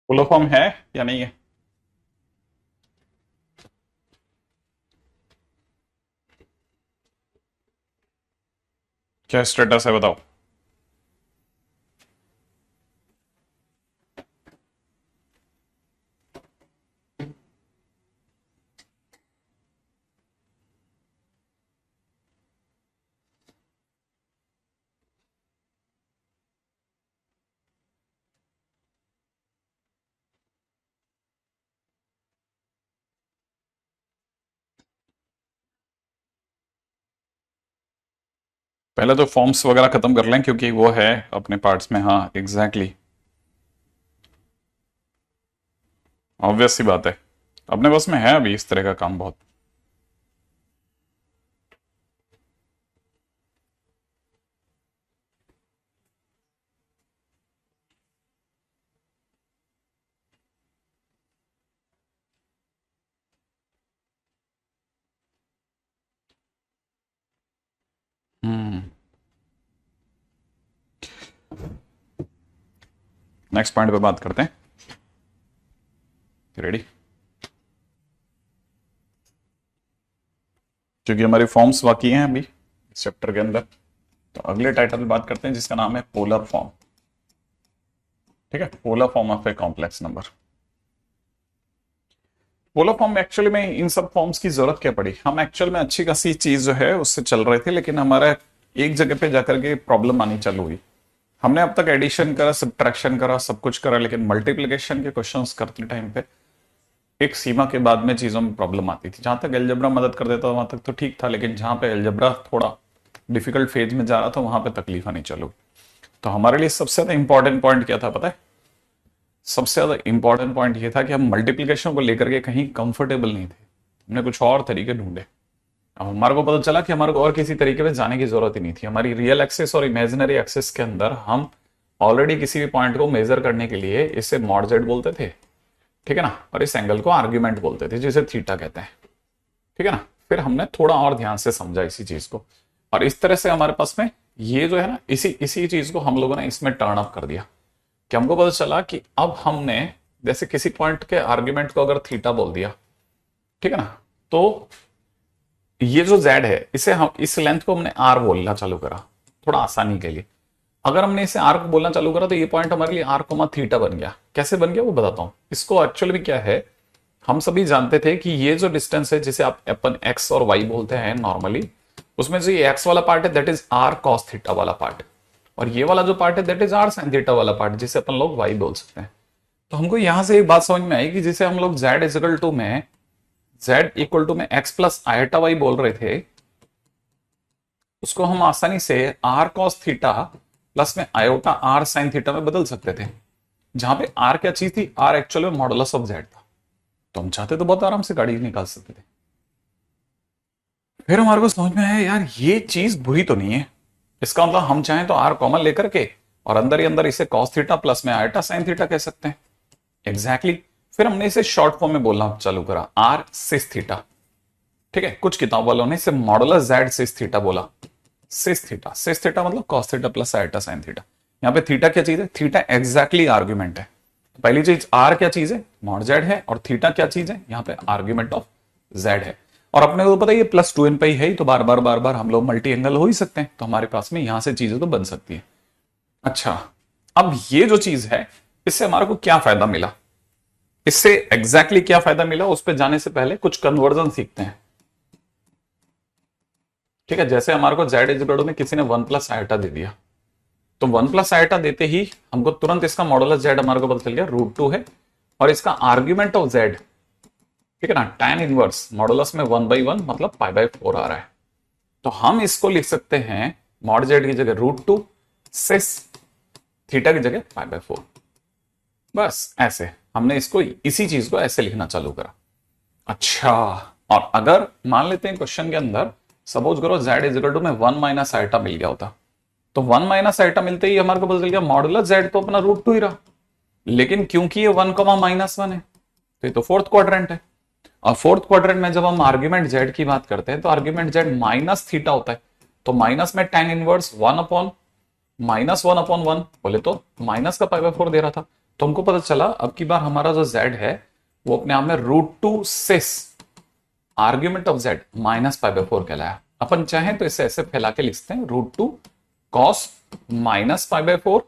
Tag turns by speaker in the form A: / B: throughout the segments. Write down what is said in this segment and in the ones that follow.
A: Polar form है या नहीं है? क्या स्टेटस है बताओ। पहले तो फॉर्म्स वगैरह खत्म कर लें क्योंकि वो है अपने पार्ट्स में। हाँ एग्जैक्टली exactly। ऑब्वियस सी बात है, अपने बस में है अभी इस तरह का काम बहुत। हम्म। नेक्स्ट पॉइंट पे बात करते हैं। रेडी? क्योंकि हमारी फॉर्म्स बाकी हैं अभी इस चैप्टर के अंदर, तो अगले टाइटल पे बात करते हैं जिसका नाम है पोलर फॉर्म। ठीक है, polar form of a complex number. Polar form में एक्चुअली में इन सब फॉर्म्स की जरूरत क्या पड़ी? हम एक्चुअल में अच्छी खासी चीज जो है उससे चल रहे थे, लेकिन हमारा एक जगह पे जाकर के प्रॉब्लम आनी चालू हुई। हमने अब तक एडिशन करा, सब्ट्रैक्शन करा, सब कुछ करा, लेकिन मल्टीप्लिकेशन के क्वेश्चंस करते टाइम पे एक सीमा के बाद में चीजों में प्रॉब्लम आती थी। जहां तक एलजेब्रा मदद कर देता वहां तक तो ठीक था, लेकिन जहां पे एलजेब्रा थोड़ा डिफिकल्ट फेज में जा रहा था वहां पे तकलीफ आनी चालू। तो हमारे लिए सबसे ज्यादा इंपॉर्टेंट पॉइंट क्या था पता है? सबसे ज्यादा इंपॉर्टेंट पॉइंट ये था कि हम मल्टीप्लिकेशन को लेकर के कहीं कंफर्टेबल नहीं थे। हमने कुछ और तरीके ढूंढे। अब हमारे को पता चला कि हमारे को और किसी तरीके में जाने की जरूरत ही नहीं थी। हमारी रियल एक्सेस और इमेजिनरी एक्सेस के अंदर हम ऑलरेडी किसी भी पॉइंट को मेजर करने के लिए इसे मॉड जेड बोलते थे, ठीक है ना, और इस एंगल को आर्ग्यूमेंट बोलते थे जिसे थीटा कहते हैं, ठीक है ना। फिर हमने थोड़ा और ध्यान से समझा इसी चीज को, और इस तरह से हमारे पास में ये जो है ना, इसी इसी चीज को हम लोगों ने इसमें टर्न अप कर दिया कि हमको पता चला कि अब हमने जैसे किसी पॉइंट के आर्ग्यूमेंट को अगर थीटा बोल दिया, ठीक है ना, तो ये जो जेड है इसे हम इस लेंथ को हमने आर बोलना चालू करा थोड़ा आसानी के लिए। अगर हमने इसे आर को बोलना चालू करा तो ये पॉइंट हमारे लिए आर कोमा थीटा बन गया। कैसे बन गया वो बताता हूं। इसको एक्चुअली में क्या है, हम सभी जानते थे कि ये जो डिस्टेंस है जिसे आप अपन एक्स और वाई बोलते हैं नॉर्मली, उसमें जो ये एक्स वाला पार्ट है that is r cos theta वाला पार्ट, और ये वाला जो पार्ट है that is r sine theta वाला पार्ट जिसे अपन लोग वाई बोल सकते हैं। तो हमको यहां से एक बात समझ में आई कि जिसे हम लोग जेड इक्वल टू में एक्स प्लस आयटा वाई बोल रहे थे, उसको हम आसानी से आर कॉस थीटा प्लस में आयोटा आर साइन थीटा में बदल सकते थे। जहां पे आर क्या चीज थी? आर एक्चुअल में मॉडुलस ऑफ जेड था। तो हम चाहते तो बहुत आराम से गाड़ी निकाल सकते थे। फिर हमारे को समझ में आया यार ये चीज बुरी तो नहीं है। इसका मतलब हम चाहें तो आर कॉमन लेकर के और अंदर ही अंदर इसे कॉस थीटा प्लस में आयटा साइन थीटा कह सकते हैं। Exactly exactly। फिर हमने इसे शॉर्ट फॉर्म में बोलना चालू करा, आर सिस थीटा। ठीक है, कुछ किताब वालों ने इसे मॉडुलस जेड सिस थीटा बोला। सिस थीटा मतलब cos theta plus eta sine theta. यहाँ पे थीटा क्या चीज है? थीटा एग्जैक्टली आर्ग्यूमेंट है। तो पहली चीज आर क्या चीज है? मॉड जेड है। और थीटा क्या चीज है? यहाँ पे आर्ग्यूमेंट ऑफ जेड है। और अपने को पता है ये प्लस टू एन पे ही है, तो बार बार हम लोग मल्टी एंगल हो ही सकते हैं, तो हमारे पास में यहां से चीजें तो बन सकती है। अच्छा, अब ये जो चीज है इससे हमारे को क्या फायदा मिला? इससे एग्जैक्टली क्या फायदा मिला उस पर जाने से पहले कुछ कन्वर्जन सीखते हैं। ठीक है, जैसे हमारे को जेड इज में किसी ने वन प्लस आयटा दे दिया, तो वन प्लस आयटा देते ही हमको तुरंत इसका मॉडुलस जेड हमारे को पता चल गया √2 है, और इसका आर्ग्यूमेंट ऑफ जेड, ठीक है ना, tan इनवर्स मॉडुलस में 1/1 मतलब π/4 आ रहा है। तो हम इसको लिख सकते हैं मॉड जेड की जगह √2, सिस थीटा की जगह π/4। बस ऐसे हमने इसको इसी चीज को ऐसे लिखना चालू करा। अच्छा, और अगर मान लेते हैं क्वेश्चन के अंदर सपोज करो जेड इज इक्वल टू में 1 माइनस आयटा मिल गया होता, तो 1 माइनस आयटा मिलते ही हमारे को पता चल गया मॉडुलस जेड तो अपना √2 ही रहा। लेकिन क्योंकि ये 1, -1 है तो ये तो फोर्थ क्वाड्रेंट है, और फोर्थ क्वाड्रेंट में जब हम आर्ग्यूमेंट जेड की बात करते हैं तो आर्ग्यूमेंट जेड माइनस थीटा होता है। तो माइनस में tan इनवर्स 1/-1/1 बोले तो माइनस का π/4 दे रहा था। तो हमको पता चला अब की बार हमारा जो z है वो अपने आप में √2 सिस आर्ग्यूमेंट ऑफ z -π/4 कहलाया। अपन चाहें तो इसे ऐसे फैला के लिखते हैं √2 cos -π/4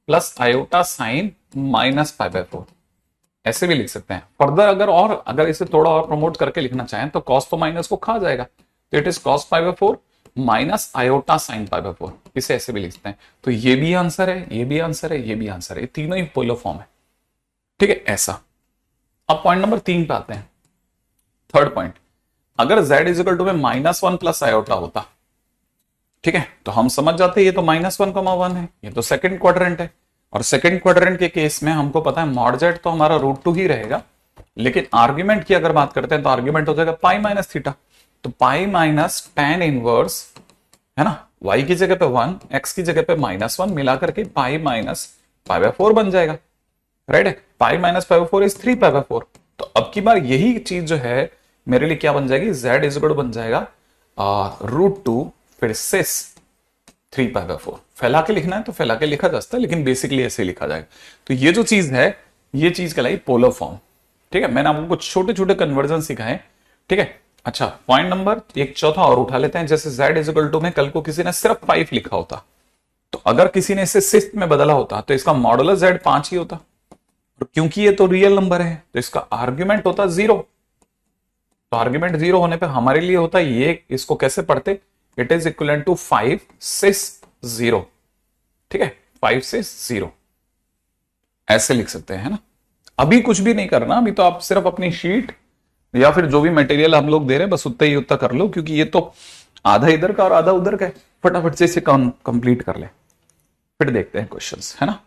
A: प्लस आयोटा साइन -π/4, ऐसे भी लिख सकते हैं। फर्दर अगर इसे थोड़ा और प्रमोट करके लिखना चाहें तो कॉस तो माइनस को खा जाएगा, तो it is cos π/4 minus iota sine π/4, इसे ऐसे भी लिखते हैं। तो ये भी आंसर है, ये भी आंसर है, ये भी आंसर है, ये तीनों ही पोलर फॉर्म है। ठीक है, ऐसा। अब पॉइंट नंबर 3 पे आते हैं, थर्ड पॉइंट। अगर z इजिकल टू में -1 प्लस आयोटा होता, ठीक है, तो हम समझ जाते ये तो -1,1 है, ये तो सेकंड क्वाड्रेंट है, और सेकंड क्वाड्रेंट के केस में हमको पता है मॉड z तो हमारा √2 ही रहेगा, लेकिन आर्ग्यूमेंट की अगर बात करते हैं तो आर्ग्यूमेंट हो जाएगा पाई माइनस थीटा। तो पाई माइनस tan इनवर्स है ना, y की जगह पे 1, x की जगह पे -1 मिलाकर के पाई माइनस π/4 बन जाएगा, राइट है। Pi minus π/4 is 3π/4। तो अब की बार यही चीज जो है मेरे लिए क्या बन जाएगी, z इजिकल बन जाएगा √2 फिर सिस 3π/4। फैला के लिखना है तो फैला के लिखा जा सकता है, लेकिन बेसिकली ऐसे लिखा जाएगा। तो ये जो चीज है, ये चीज कहलाई पोलर फॉर्म। ठीक है, मैंने आपको कुछ छोटे छोटे कन्वर्जन सिखाए। ठीक है, अच्छा पॉइंट नंबर एक चौथा और उठा लेते हैं। जैसे z इजिकल टू में कल को किसी ने सिर्फ 5 लिखा होता, तो अगर किसी ने इसे सिक्स्थ में बदला होता तो इसका मॉडुलस z 5 ही होता, और क्योंकि ये तो रियल नंबर है तो इसका आर्ग्यूमेंट होता 0। तो आर्ग्यूमेंट 0 होने पे हमारे लिए होता ये, इसको कैसे पढ़ते, इट इज इक्वल टू 5 6 0। ठीक है, 5 6 0 ऐसे लिख सकते हैं ना। अभी कुछ भी नहीं करना, अभी तो आप सिर्फ अपनी शीट या फिर जो भी मटेरियल हम लोग दे रहे हैं बस उतना ही उतना कर लो, क्योंकि ये तो आधा इधर का और आधा उधर का है। फटाफट से इसे कंप्लीट कर ले, फिर देखते हैं क्वेश्चंस, है ना।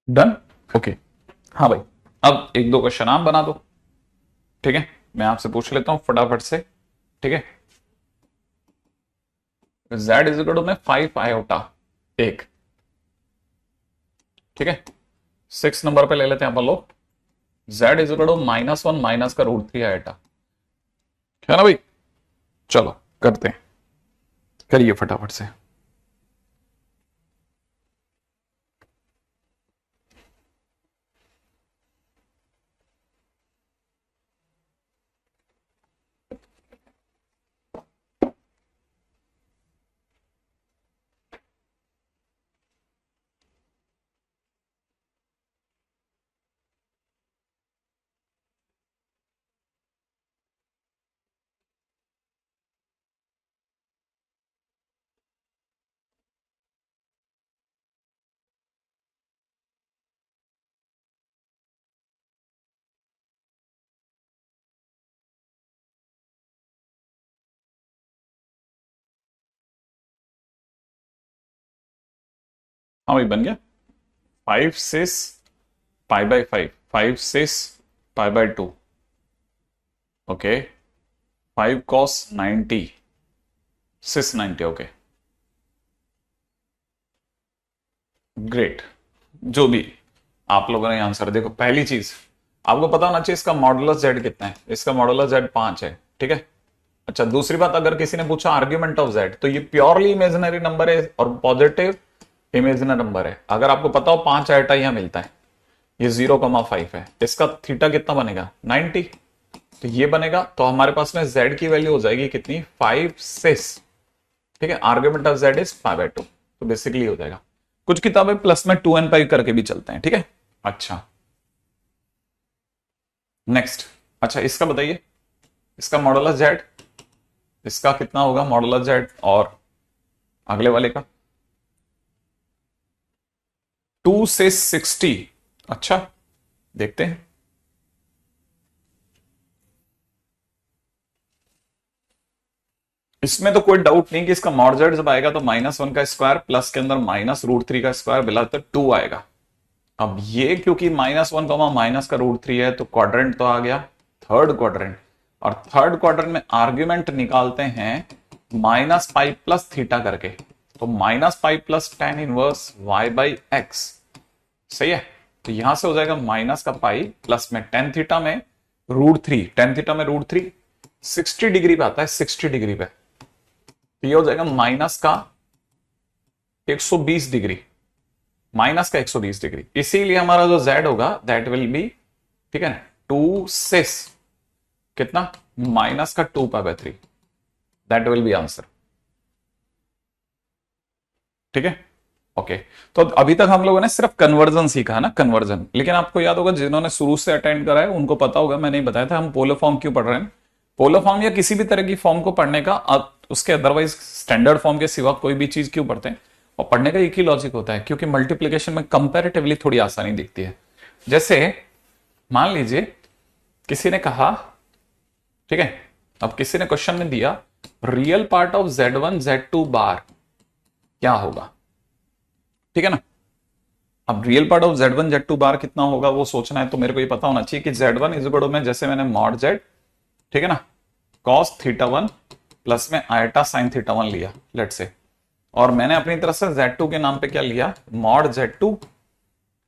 A: Done, okay. हाँ भाई, अब एक दो क्वेश्चन आप बना दो। ठीक है, मैं आपसे पूछ लेता हूं फटाफट से। ठीक है, z इज इक्वल टू में 5 आयोटा 1। ठीक है, 6 नंबर पे ले लेते हैं अपन लोग, z is equal to -1 minus का √3 आयोटा, है ना भाई। चलो करते हैं, करिए फटाफट से। हाँ भाई बन गया, 5 6 π/5, 5 6 π/2, ओके। 5 cos 90 6 90, okay great. जो भी आप लोगों ने आंसर, देखो पहली चीज आपको पता होना चाहिए इसका मॉडुलस z कितना है, इसका मॉडुलस z 5 है। ठीक है, अच्छा दूसरी बात, अगर किसी ने पूछा आर्ग्यूमेंट ऑफ z, तो ये प्योरली इमेजिनरी नंबर है और पॉजिटिव इमेजिनरी नंबर है। अगर आपको पता हो 5 आयोटा यहां मिलता है, ये 0,5 है, इसका थीटा कितना बनेगा 90, तो ये बनेगा। तो हमारे पास में z की वैल्यू हो जाएगी कितनी 5 6। ठीक है, आर्ग्यूमेंट ऑफ z इज π/2, तो बेसिकली हो जाएगा। कुछ किताबें प्लस में 2n करके भी चलते हैं। ठीक है, अच्छा नेक्स्ट, अच्छा इसका बताइए, इसका मॉडुलस z, इसका कितना होगा मॉडुलस z, और अगले वाले का 2 से 60। अच्छा देखते हैं, इसमें तो कोई डाउट नहीं कि इसका मॉड जेड जब आएगा तो -1 का स्क्वायर प्लस के अंदर -√3 का स्क्वायर मिला तो 2 आएगा। अब ये क्योंकि -1 कॉमा माइनस का √3 है तो क्वाड्रेंट तो आ गया, थर्ड क्वाड्रेंट। और थर्ड क्वाड्रेंट में आर्ग्यूमेंट निकालते हैं -पाई प्लस थीटा करके, तो -pi plus tan inverse y/x। सही है, तो यहां से हो जाएगा माइनस का पाई प्लस में tan थीटा में √3, tan थीटा में √3 60 डिग्री पे आता है, 60 डिग्री पे, तो ये हो जाएगा माइनस का 120 डिग्री, माइनस का 120 डिग्री। इसीलिए हमारा जो z होगा दैट विल बी, ठीक है ना, 2 सिस कितना, माइनस का 2π/3, दैट विल बी आंसर। ठीक है, ओके। तो अभी तक हम लोगों ने सिर्फ कन्वर्जन सीखा है ना, कन्वर्जन। लेकिन आपको याद होगा, जिन्होंने शुरू से अटेंड करा है उनको पता होगा, मैंने बताया था हम पोलर फॉर्म क्यों पढ़ रहे हैं। पोलर फॉर्म या किसी भी तरह की फॉर्म को पढ़ने का उसके अदरवाइज स्टैंडर्ड फॉर्म के सिवा कोई भी चीज क्यों पढ़ते हैं, और पढ़ने का एक ही लॉजिक होता है, क्योंकि मल्टीप्लीकेशन में कंपैरेटिवली थोड़ी आसानी दिखती है। जैसे मान लीजिए किसी ने कहा, ठीक है, अब किसी ने क्वेश्चन में दिया real part of Z1 Z2 बार क्या होगा, ठीक है ना। अब real part of Z1 Z2 बार कितना होगा वो सोचना है, तो मेरे को ये पता होना चाहिए कि Z1 इज इक्वल में, जैसे मैंने मॉड Z, ठीक है ना, cos θ1 प्लस में आयटा sin θ1 लिया लेट से, और मैंने अपनी तरफ से Z2 के नाम पे क्या लिया, मॉड Z2,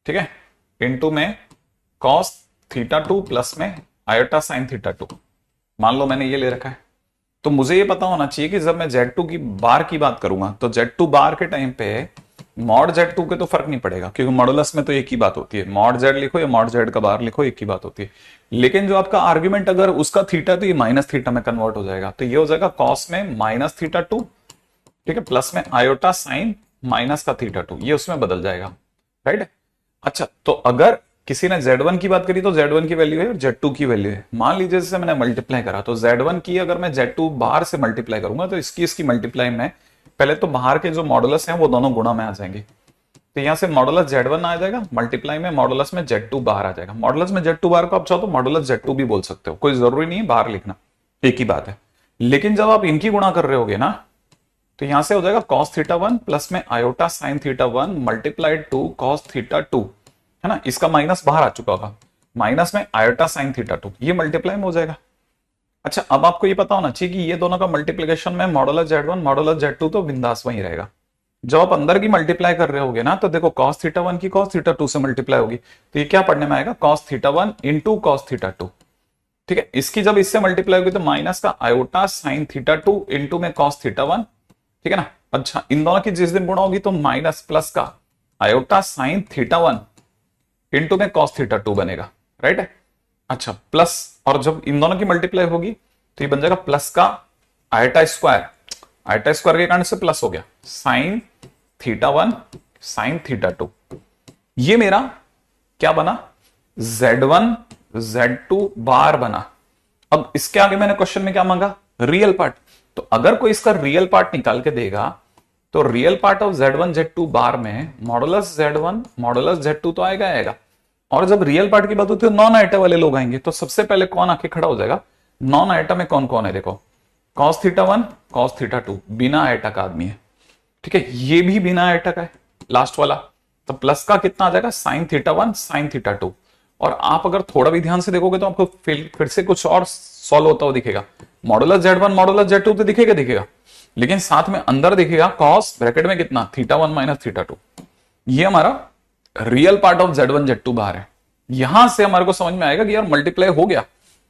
A: ठीक है, इनटू में cos θ2 प्लस में आयटा sin θ2, मान लो मैंने ये ले रखा है। तो मुझे ये पता होना चाहिए कि जब मैं Z2 की बार की बात करूंगा तो Z2 बार के टाइम पे मॉड Z2 के तो फर्क नहीं पड़ेगा, क्योंकि मॉडुलस में तो एक ही बात होती है, मॉड Z लिखो या मॉड Z का बार लिखो एक ही बात होती है। लेकिन जो आपका आर्ग्यूमेंट अगर उसका थीटा, तो ये माइनस थीटा में कन्वर्ट हो जाएगा, तो ये हो जाएगा कॉस में -θ2, ठीक है, प्लस में आयोटा साइन माइनस का θ2, ये उसमें बदल जाएगा, राइट। अच्छा, तो अगर किसी ने Z1 की बात करी तो Z1 की वैल्यू है और Z2 की वैल्यू है। मान लीजिए जैसे मैंने मल्टीप्लाई करा, तो Z1 की अगर मैं Z2 बाहर से मल्टीप्लाई करूंगा तो इसकी मल्टीप्लाई में पहले तो बाहर के जो मॉडुलस हैं वो दोनों गुणा में आ जाएंगे, तो यहां से मॉडुलस Z1 आ जाएगा, मल्टीप्लाई में मॉडुलस में Z2 बाहर आ जाएगा। मॉडुलस में Z2 बाहर को आप चाहो तो मॉडुलस Z2 भी बोल सकते हो, कोई जरूरी नहीं है बाहर लिखना, एक ही बात है। लेकिन जब आप इनकी गुणा कर रहे होगे ना, तो यहां से हो जाएगा cos θ1 प्लस में iota sin θ1 multiplied to cos θ2, है ना, इसका माइनस बाहर आ चुका होगा, माइनस में आयोटा sin θ2, ये मल्टीप्लाई में हो जाएगा। अच्छा, अब आपको ये पता होना चाहिए कि ये दोनों का मल्टीप्लिकेशन में मॉडुलस Z1 मॉडुलस Z2 तो बिंदास वहीं रहेगा। जब आप अंदर की मल्टीप्लाई कर रहे होगे ना, तो देखो cos θ1 की cos θ2 से मल्टीप्लाई होगी, तो ये क्या पढ़ने में आएगा, cos θ1 इंटू cos θ2, ठीक है। इसकी जब इससे मल्टीप्लाई होगी तो माइनस का आयोटा sin θ2 इंटू में cos θ1, ठीक है ना। अच्छा, इन दोनों की जिस दिन गुणा होगी तो माइनस प्लस का आयोटा sin θ1 इंटू में cos θ2 बनेगा, राइट है। अच्छा, प्लस, और जब इन दोनों की मल्टीप्लाई होगी तो ये बन जाएगा प्लस का आयटा स्क्वायर, आयटा स्क्वायर के कारण से प्लस हो गया sin θ1 sin θ2, ये मेरा क्या बना, Z1 Z2 बार बना। अब इसके आगे मैंने क्वेश्चन में क्या मांगा, रियल पार्ट, तो अगर कोई इसका रियल पार्ट निकाल के देगा तो real part of Z1 Z2 बार में मॉडुलस Z1 मॉडुलस Z2 तो आएगा, और जब रियल पार्ट की बात होती है नॉन आइटा वाले लोग आएंगे, तो सबसे पहले कौन आके खड़ा हो जाएगा, नॉन आइटा में कौन कौन है, देखो cos θ1 cos θ2 बिना आइटा का आदमी है, ठीक है, ये भी बिना आइटा का है लास्ट वाला, तो प्लस का कितना आ जाएगा sin θ1 sin θ2। और आप अगर थोड़ा भी ध्यान से देखोगे तो आपको फिर से कुछ और सॉल्व होता हुआ दिखेगा, मॉडुलस Z1 मॉडुलस Z2 तो दिखेगा, लेकिन साथ में अंदर दिखेगा cos ब्रैकेट में कितना θ1 माइनस θ2, ये हमारा real part of Z1 Z2 बाहर है। यहां से हमारे को समझ में आएगा कि यार मल्टीप्लाई हो गया,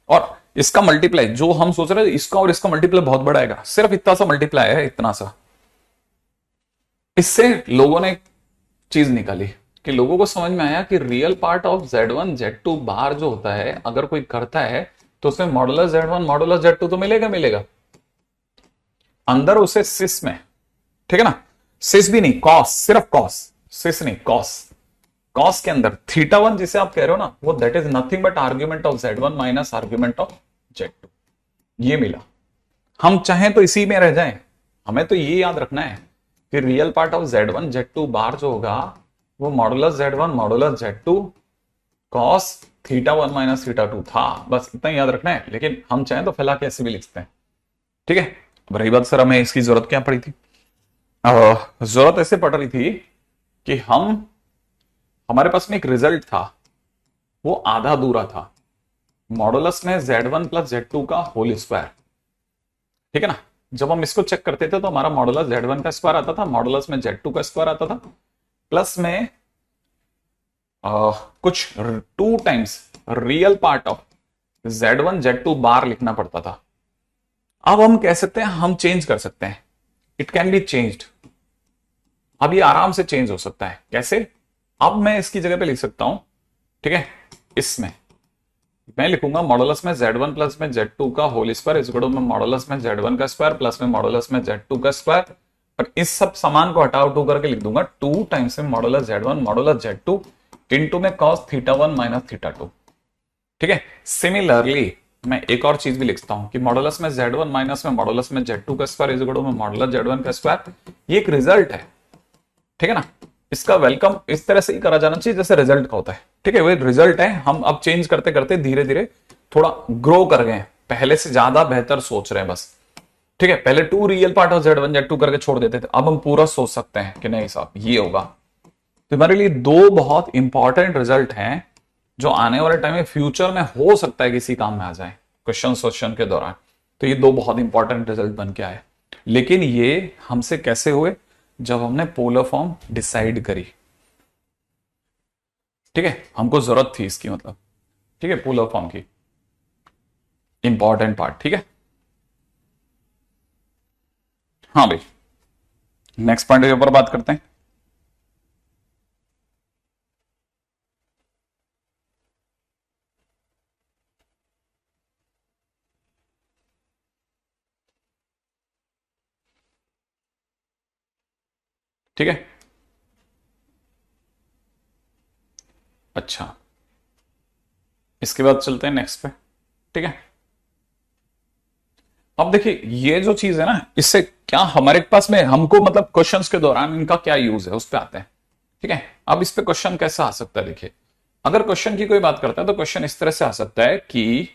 A: और इसका मल्टीप्लाई जो हम सोच रहे हैं इसका और इसका मल्टीप्लाई बहुत बड़ा आएगा, सिर्फ इतना सा मल्टीप्लाई है, इतना सा। इससे लोगों ने एक चीज निकाली कि लोगों को समझ में आया कि real part of Z1 Z2 बाहर जो होता है अगर कोई करता है तो उसमें मॉडुलस Z1 मॉडुलस Z2 तो मिलेगा अंदर उसे सिस में, ठीक है ना, सिस भी नहीं कॉस, सिर्फ कॉस, सिस नहीं कॉस के अंदर θ1 जिसे आप कह रहे हो ना, वो that is nothing but argument of Z1 minus argument of Z2, ये मिला। हम चाहें तो इसी में रह जाएं, हमें तो ये याद रखना है कि real part of Z1 Z2 बार जो होगा वो modulus Z1 modulus Z2 cos θ1 minus θ2 था, बस इतना याद रखना है। लेकिन हम चाहें तो फैला के ऐसे भी लिखते हैं, ठीक है। अब रही बात, सर हमें इसकी जरूरत क्या पड़ी थी? जरूरत ऐसे पड़ रही थी कि हमारे पास में एक रिजल्ट था, वो आधा अधूरा था, मॉडुलस में Z1 प्लस Z2 का होल स्क्वायर। ठीक है ना? जब हम इसको चेक करते थे तो हमारा मॉडुलस Z1 का स्क्वायर आता था, मॉडुलस में Z2 का स्क्वायर आता था, प्लस में कुछ 2 times real part of Z1 Z2 बार लिखना पड़ता था। अब हम कह सकते हैं, हम चेंज कर सकते हैं, इट कैन बी चेंज्ड। अब ये आराम से चेंज हो सकता है। कैसे? अब मैं इसकी जगह पे लिख सकता हूं, ठीक है, इसमें मैं लिखूंगा मॉडुलस में Z1 प्लस में Z2 का whole square is equal to में मॉडुलस में Z1 का स्क्वायर प्लस में मॉडुलस में Z2 का स्क्वायर, और इस सब सामान को हटा उठा करके लिख दूंगा 2 टाइम्स में modulus Z1 modulus Z2 into में cos θ1 माइनस θ2। ठीक है? सिमिलरली मैं एक और चीज भी लिखता हूं कि मॉडुलस में Z1 माइनस में मॉडुलस में Z2 का स्क्वायर इज इक्वल टू में मॉडुलस Z1 का स्क्वायर। ये एक रिजल्ट है, ठीक है ना? इसका वेलकम इस तरह से ही करा जाना चाहिए जैसे रिजल्ट का होता है। ठीक है, वो रिजल्ट है, हम अब चेंज करते करते धीरे धीरे थोड़ा ग्रो कर गए, पहले से ज्यादा बेहतर सोच रहे हैं बस। ठीक है, पहले 2 real part of Z1 Z2 करके छोड़ देते थे, अब हम पूरा सोच सकते हैं कि नहीं साहब ये होगा। तो हमारे लिए 2 बहुत इंपॉर्टेंट रिजल्ट हैं जो आने वाले टाइम में फ्यूचर में हो सकता है किसी काम में आ जाए क्वेश्चन के दौरान। तो ये 2 बहुत इंपॉर्टेंट रिजल्ट बन के आए, लेकिन ये हमसे कैसे हुए? जब हमने पोलर फॉर्म डिसाइड करी। ठीक है, हमको जरूरत थी इसकी, मतलब ठीक है, पोलर फॉर्म की, इंपॉर्टेंट पार्ट। ठीक है, हाँ भाई, नेक्स्ट पॉइंट के ऊपर बात करते हैं। ठीक है, अच्छा, इसके बाद चलते हैं नेक्स्ट पे। ठीक है, अब देखिए ये जो चीज है ना, इससे क्या हमारे पास में हमको मतलब क्वेश्चंस के दौरान इनका क्या यूज है उस पर आते हैं। ठीक है, अब इस पे क्वेश्चन कैसा आ सकता है? देखिए, अगर क्वेश्चन की कोई बात करता है तो क्वेश्चन इस तरह से आ सकता है कि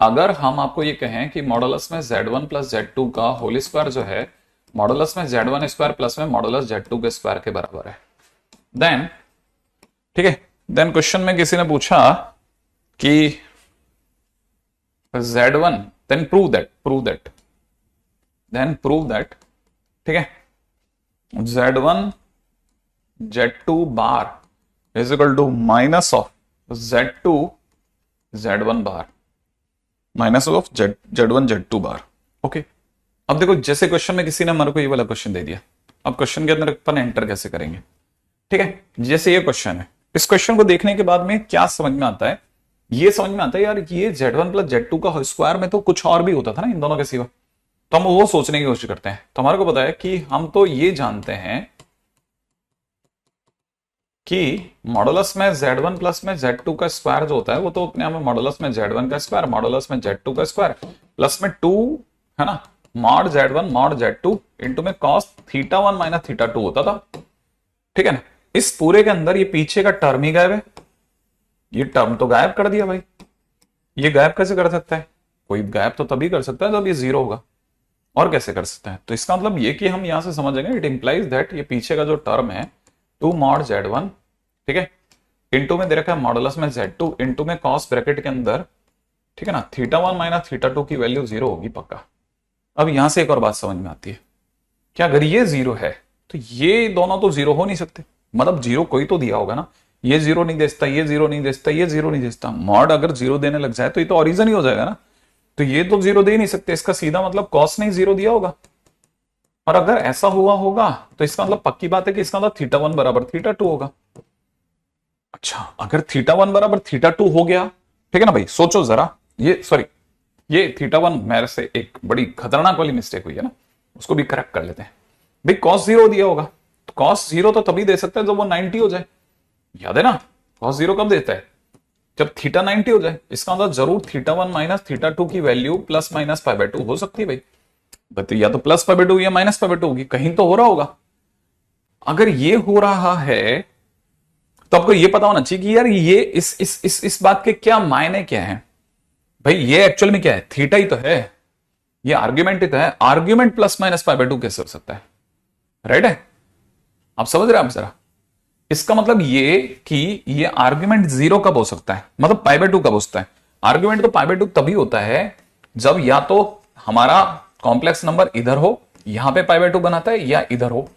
A: अगर हम आपको ये कहें कि मॉडुलस में Z1 प्लस Z2 का होल स्क्वायर जो है मॉडुलस में Z1 स्क्वायर प्लस में मॉडुलस Z2 के स्क्वायर के बराबर है, देन ठीक है, देन क्वेश्चन में किसी ने पूछा कि Z1 देन प्रूव दैट ठीक है, Z1 Z2 bar is equal to minus of Z2 Z1 bar minus of Z1 Z2 bar. Okay, अब देखो जैसे क्वेश्चन में किसी ने हमारे को ये वाला क्वेश्चन दे दिया, अब क्वेश्चन के अंदर अपन एंटर कैसे करेंगे? ठीक है, जैसे ये क्वेश्चन है, इस क्वेश्चन को देखने के बाद में क्या समझ में आता है? ये समझ में आता है यार ये Z1 प्लस Z2 का स्क्वायर में तो कुछ और भी होता था ना इन दोनों के सिवा, तो हम वो सोचने की कोशिश करते हैं। तो हमारे को पता है कि हम तो ये जानते हैं कि मॉडुलस में Z1 प्लस में Z2 का स्क्वायर जो होता है वो तो अपने आप में मॉडुलस में Z1 का स्क्वायर मॉडुलस में Z2 का स्क्वायर प्लस में 2 है ना, mod Z1 mod Z2 into में cos θ1 माइनस θ2 होता था। ठीक है ना, इस पूरे के अंदर ये पीछे का टर्म ही गायब है, ये टर्म तो गायब कर दिया भाई। ये गायब कैसे कर सकता है? कोई गायब तो तभी कर सकता है जब ये 0 होगा, और कैसे कर सकता है? तो इसका मतलब ये कि हम यहां से समझेंगे इट इंप्लाइज दैट ये पीछे का जो टर्म है 2 मॉड Z1, ठीक है, इनटू में दे रखा है मॉडुलस में Z2 इनटू में cos ब्रैकेट के अंदर, ठीक है ना, θ1 माइनस θ2 की वैल्यू 0 होगी पक्का। अब यहां से एक और बात समझ में आती है, क्या अगर ये 0 है तो ये दोनों तो 0 हो नहीं सकते, मतलब 0 कोई तो दिया होगा ना, ये 0 नहीं देता, ये 0 नहीं देता, ये 0 नहीं देता, मॉड अगर 0 देने लग जाए तो ये तो ओरिजिन ही हो जाएगा ना, तो ये तो 0 दे नहीं सकते, इसका सीधा मतलब cos ने 0 दिया होगा। और अगर ऐसा हुआ होगा तो इसका मतलब पक्की बात है कि इसका मतलब θ1 बराबर θ2 होगा। अच्छा, अगर θ1 बराबर θ2 हो गया, ठीक है ना भाई, सोचो जरा, ये सॉरी ये θ1 मेरे से एक बड़ी खतरनाक वाली मिस्टेक हुई है ना, उसको भी करेक्ट कर लेते हैं भाई। cos 0 दिया होगा तो cos 0 तो तभी दे सकता है जब वो 90 हो जाए, याद है ना, cos 0 कब देता है? जब थीटा 90 हो जाए। इसका मतलब जरूर θ1 माइनस θ2 की वैल्यू प्लस माइनस π/2 हो सकती है भाई, तो या तो प्लस π/2 या माइनस π/2 होगी, कहीं तो हो रहा होगा। अगर ये हो रहा है तो आपको ये पता होना चाहिए कि यार ये इस बात के क्या मायने क्या है भाई, ये एक्चुअल में क्या है? थीटा ही तो है, ये आर्ग्यूमेंट ही तो है, argument plus minus pi by 2 कैसे हो सकता है? राइट है, आप समझ रहे हैं आप जरा? इसका मतलब ये कि ये आर्ग्यूमेंट 0 कब हो सकता है, मतलब पाई बाय 2 कब हो सकता है? आर्ग्यूमेंट तो पाई बाय 2 तभी होता है जब या तो हमारा कॉम्प्लेक्स नंबर इधर हो, यहां पे पाई बाय 2 बनाता है, या इधर हो,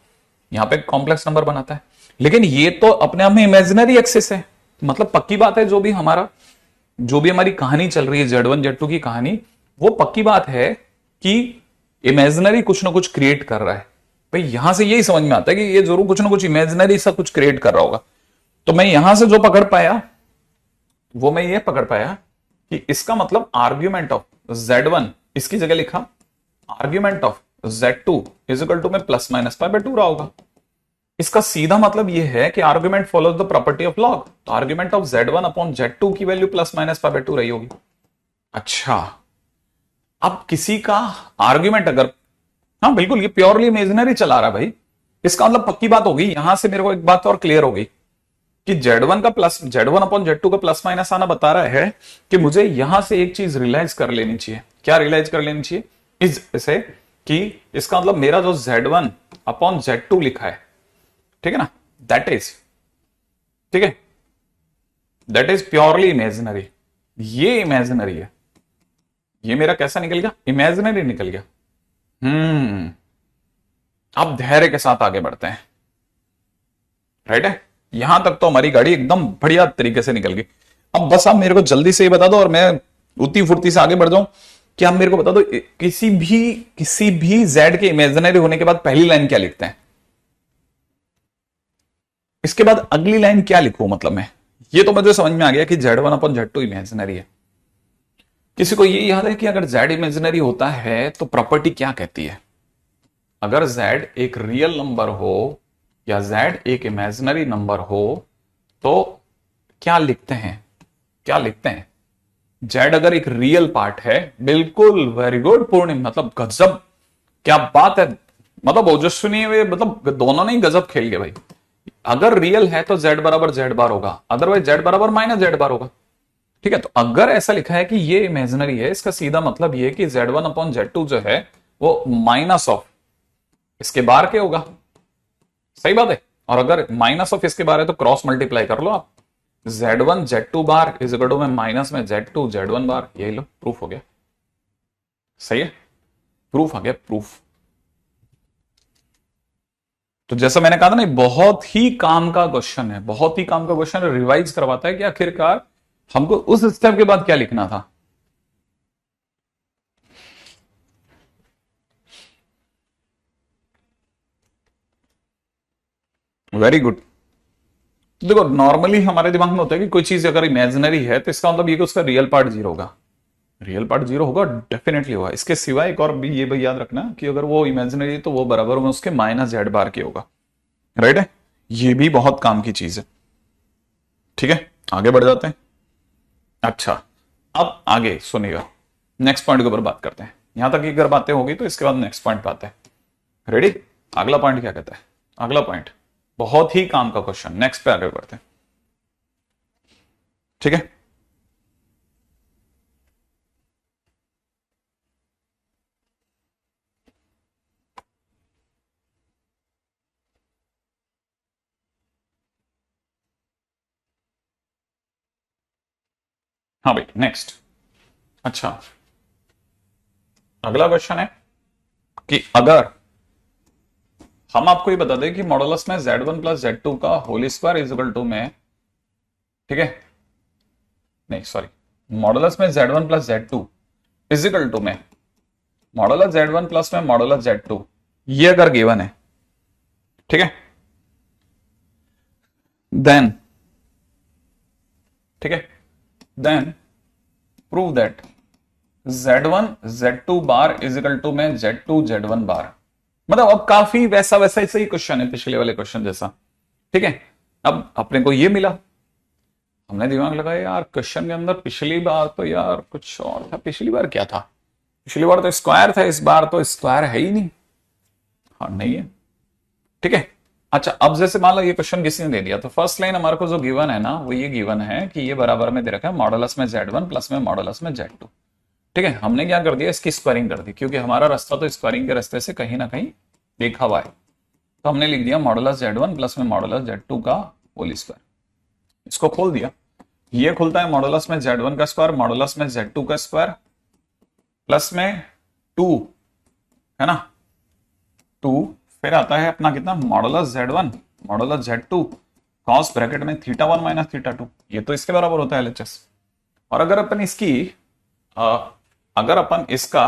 A: यहां पे कॉम्प्लेक्स नंबर बनाता है। लेकिन ये तो अपने आप में इमेजिनरी एक्सिस है, मतलब पक्की बात है, जो भी हमारी कहानी चल रही है Z1 Z2 की कहानी, वो पक्की बात है कि इमेजिनरी कुछ ना कुछ क्रिएट कर रहा है। भाई यहां से यही समझ में आता है कि ये जरूर कुछ ना कुछ इमेजिनरी सा कुछ क्रिएट कर रहा होगा। तो मैं यहां से जो पकड़ पाया वो मैं ये पकड़ पाया कि इसका मतलब आर्ग्यूमेंट ऑफ Z1, इसकी जगह लिखा argument of Z2 is equal to में प्लस माइनस पाई बाय 2 रहा होगा। इसका सीधा मतलब यह है कि argument follows the property of log, तो argument of Z1 upon Z2 की value plus minus pi by 2 रही होगी। अच्छा, अब किसी का आर्ग्यूमेंट अगर, हाँ बिल्कुल ये प्योरली इमेजिनरी चला रहा है भाई, इसका मतलब पक्की बात होगी, यहां से मेरे को एक बात और क्लियर हो गई कि Z1 अपॉन Z2 का प्लस माइनस आना बता रहा है कि मुझे यहां से एक चीज रियलाइज कर लेनी चाहिए। क्या रियलाइज कर लेनी चाहिए? इसे कि इसका मतलब मेरा जो Z1 अपॉन Z2 लिखा है, ठीक है ना, दैट इज प्योरली इमेजिनरी। ये इमेजिनरी है, ये मेरा कैसा निकल गया? इमेजिनरी निकल गया। अब धैर्य के साथ आगे बढ़ते हैं। राइट है, यहां तक तो हमारी गाड़ी एकदम बढ़िया तरीके से निकल गई। अब बस आप मेरे को जल्दी से ये बता दो और मैं उतनी फुर्ती से आगे बढ़ जाऊं कि आप मेरे को बता दो किसी भी Z के इमेजिनरी होने के बाद पहली लाइन क्या लिखते हैं, इसके बाद अगली लाइन क्या लिखूं? मतलब मैं ये तो मुझे समझ में आ गया कि Z1 अपॉन Z2 इमेजिनरी है। किसी को ये याद है कि अगर Z इमेजिनरी होता है तो प्रॉपर्टी क्या कहती है? अगर Z एक रियल नंबर हो या Z एक इमेजिनरी नंबर हो तो क्या लिखते हैं? Z अगर एक रियल पार्ट है, बिल्कुल, वेरी गुड पूर्णिम, मतलब गजब, क्या बात है, मतलब ओजस्विनी वे, मतलब दोनों ने ही गजब खेल गए भाई। अगर रियल है तो Z बराबर Z बार होगा, अदरवाइज Z बराबर माइनस Z बार होगा। ठीक है, तो अगर ऐसा लिखा है कि ये इमेजिनरी है, इसका सीधा मतलब ये कि Z1 अपॉन Z2 जो है वो माइनस ऑफ इसके बार के होगा। सही बात है, और अगर माइनस ऑफ इसके बार है तो क्रॉस मल्टीप्लाई कर लो आप, Z1 Z2 bar is equal to में माइनस में Z2 Z1 बार, यही लो, प्रूफ हो गया। सही है, प्रूफ आ गया, प्रूफ। तो जैसा मैंने कहा था ना, बहुत ही काम का क्वेश्चन है, बहुत ही काम का क्वेश्चन है, रिवाइज करवाता है कि आखिरकार हमको उस स्टेप के बाद क्या लिखना था। Very good. देखो नॉर्मली हमारे दिमाग में होता है कि कोई चीज अगर इमेजिनरी है तो इसका मतलब ये कि उसका रियल पार्ट जीरो होगा। रियल पार्ट जीरो होगा, डेफिनेटली होगा। इसके सिवाय एक और भी ये भाई याद रखना कि अगर वो इमेजिनरी है तो वो बराबर में उसके माइनस Z बार के होगा। राइट है, ये भी बहुत काम की चीज है। ठीक है, आगे बढ़ जाते हैं। अच्छा, अब आगे सुनिएगा, नेक्स्ट पॉइंट के ऊपर बात करते हैं। यहां तक की अगर बातें होगी तो इसके बाद नेक्स्ट पॉइंट पे आते हैं। रेडी? अगला पॉइंट क्या कहता है? अगला पॉइंट बहुत ही काम का क्वेश्चन, नेक्स्ट पे आगे बढ़ते हैं। ठीक है, हाँ भाई नेक्स्ट। अच्छा, अगला क्वेश्चन है कि अगर हम आपको ये बता दें कि मॉडुलस में Z1 प्लस Z2 का whole square is equal to में, ठीक है, नहीं सॉरी, मॉडुलस में Z1 plus Z2 is equal to में मॉडुलस Z1 प्लस में मॉडुलस Z2, ये अगर गिवन है, ठीक है, देन, ठीक है, then prove that Z1 Z2 bar is equal to में Z2 Z1 बार। मतलब अब काफी वैसा वैसा ही क्वेश्चन है पिछले वाले क्वेश्चन जैसा। ठीक है, अब अपने को ये मिला, हमने दिमाग लगाया यार क्वेश्चन के अंदर पिछली बार तो यार कुछ और था। पिछली बार क्या था? पिछली बार तो स्क्वायर था, इस बार तो स्क्वायर है ही नहीं। हाँ नहीं है, ठीक है। अच्छा, अब जैसे मान लो ये क्वेश्चन किसी ने दे दिया तो फर्स्ट लाइन हमारे को जो गिवन है ना, वो ये गिवन है कि ये बराबर में दे रखा है मॉडुलस में Z1 प्लस में मॉडुलस में Z2। ठीक है, हमने क्या कर दिया, इसकी स्क्वायरिंग कर दी, क्योंकि हमारा रास्ता तो स्क्वायरिंग के रास्ते से कहीं ना कहीं देखा हुआ है। तो हमने लिख दिया मॉडुलस Z1 प्लस में मॉडुलस Z2 का होल स्क्वायर। इसको खोल दिया, ये खुलता है मॉडुलस में Z1 का स्क्वायर मॉडुलस में Z2 का स्क्वायर प्लस में 2, है ना, 2, फिर आता है अपना कितना, modulus Z1 modulus Z2 cos bracket में θ1 माइनस θ2, ये तो इसके बराबर होता है LHS। और अगर अपन इसकी अगर अपन इसका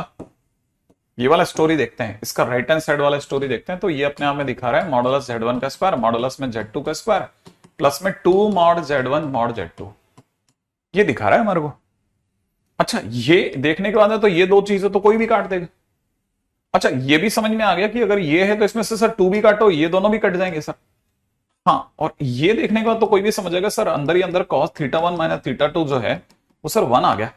A: ये वाला स्टोरी देखते हैं, इसका राइट हैंड साइड वाला स्टोरी देखते हैं, तो ये अपने आप में दिखा रहा है मॉडुलस Z1 का स्क्वायर मॉडुलस में Z2 का स्क्वायर प्लस में 2 मॉड Z1 मॉड Z2, ये दिखा रहा है हमारे को। अच्छा, ये देखने के बाद है तो ये दो चीजें तो कोई भी काट देगा। अच्छा, ये भी समझ में आ गया कि अगर ये है तो इसमें से सर 2 भी काटो, ये दोनों भी कट जाएंगे सर। हाँ, और ये देखने के बाद तो कोई भी समझेगा सर अंदर ही अंदर cos θ1 माइनस θ2 जो है वो सर 1 आ गया।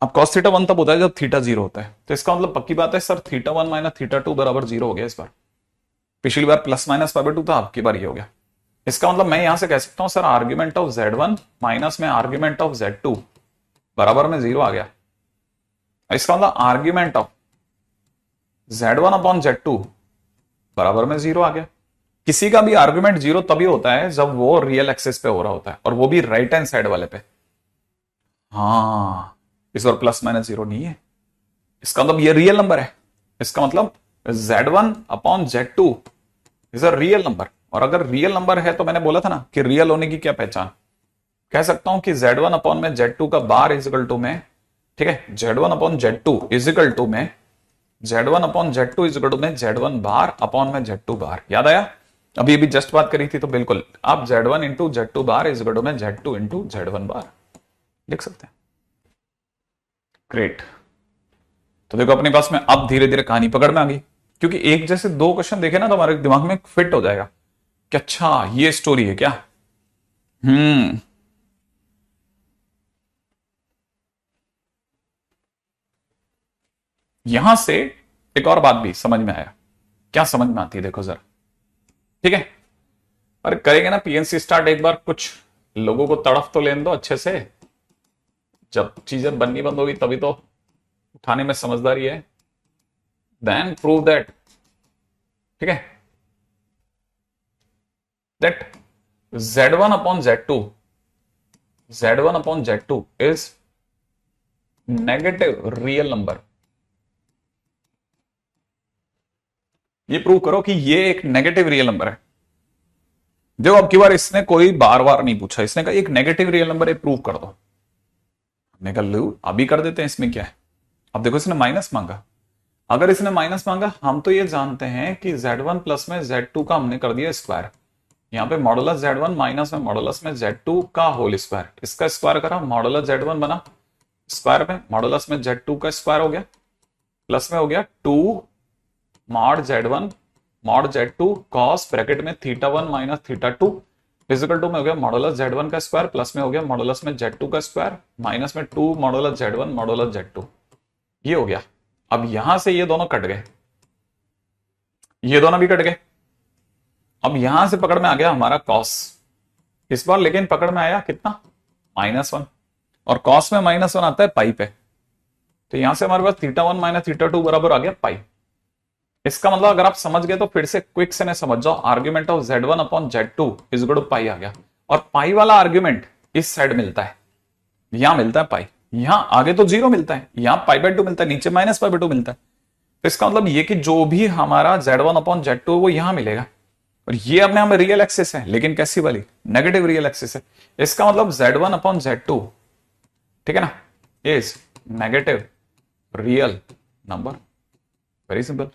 A: अब cos θ1 तब होता है जब θ 0 होता है, तो इसका मतलब पक्की बात है सर θ1 माइनस θ2 बराबर 0 हो गया इस बार। पिछली बार प्लस माइनस पाई 2 था, आपकी बार ये हो गया। इसका मतलब मैं यहां से कह सकता हूं sir argument of Z1 minus में आर्ग्यूमेंट ऑफ Z2 बराबर में 0 आ गया। इसका मतलब argument of Z1 upon Z2 बराबर में 0 आ गया। किसी का भी आर्ग्यूमेंट 0 तभी होता है जब वो रियल एक्सिस पे हो रहा होता है, और वो भी राइट हैंड साइड वाले पे। हाँ, इस बार प्लस माइनस 0 नहीं है, इसका मतलब ये रियल नंबर है। इसका मतलब Z1 upon Z2 is a real number. और अगर रियल नंबर है तो मैंने बोला था ना कि रियल होने की क्या पहचान, कह सकता हूं कि Z1 अपॉन में Z2 का बार इजिकल टू में, ठीक है, Z1 upon Z2 is equal to में Z1 upon Z2 is equal to में Z1 बार अपॉन में Z2 बार। याद आया, अभी अभी जस्ट बात करी थी, तो बिल्कुल आप Z1 into Z2 bar is equal to में Z2 इंटू Z1 बार लिख सकते हैं। ग्रेट। तो देखो अपने पास में अब धीरे धीरे कहानी पकड़ में आ गई, क्योंकि एक जैसे दो क्वेश्चन देखे ना तो हमारे दिमाग में फिट हो जाएगा कि अच्छा ये स्टोरी है क्या। हम्म यहां से एक और बात भी समझ में आया, क्या समझ में आती है देखो जरा, ठीक है। अरे करेंगे ना पीएनसी स्टार्ट, एक बार कुछ लोगों को तड़फ तो लेने दो अच्छे से, जब चीजें बननी बंद होगी तभी तो उठाने में समझदारी है। देन प्रूव दैट, ठीक है, that Z1 upon Z2 Z1 upon Z2 is negative real number. ये प्रूव करो कि ये एक नेगेटिव रियल नंबर है। देखो अब की बार इसने कोई बार बार नहीं पूछा, इसने कहा एक नेगेटिव रियल नंबर है, प्रूव कर दो। हमने कहा लो अभी कर देते हैं, इसमें क्या है। अब देखो इसने माइनस मांगा, अगर इसने माइनस मांगा, हम तो ये जानते हैं कि Z1 प्लस में Z2 का हमने कर दिया स्क्वायर, यहाँ पे मॉडुलस Z1 माइनस में मॉडुलस में Z2 का होल स्क्वायर, इसका स्क्वायर करा, मॉडुलस Z1 बना, स्क्वायर में मॉडुलस में Z2 का स्क्वायर हो गया, प्लस में हो गया 2 mod Z1 mod Z2 cos bracket में θ1 माइनस θ2 फिजिकल टू में हो गया मॉडुलस Z1 का स्क्वायर, प्लस में हो गया मॉडुलस में Z2 का स्क्वायर, माइनस में 2 मॉडुलस Z1 मॉडुलस Z2, ये हो गया। अब यहां से ये दोनों कट गए, ये दोनों भी कट गए। अब यहां से पकड़ में आ गया हमारा कॉस, इस बार लेकिन पकड़ में आया कितना, -1, और कॉस में -1 आता है पाई पे, तो यहां से हमारे पास θ1 माइनस θ2 बराबर आ गया पाई। इसका मतलब अगर आप समझ गए तो फिर से क्विक से ने समझ जाओ, argument of Z1 upon Z2 is equal to pi आ गया, और पाई वाला आर्ग्यूमेंट इस साइड मिलता है, यहां मिलता है पाई, यहां आगे तो 0 मिलता है, यहां π/2 मिलता है, नीचे -π/2 मिलता है। तो इसका मतलब ये कि जो भी हमारा Z1 अपॉन Z2 वो यहां मिलेगा, और ये अपने हमें रियल एक्सिस है, लेकिन कैसी वाली, नेगेटिव रियल एक्सिस है। इसका मतलब Z1 अपॉन Z2, ठीक है ना, is negative real number. Very simple,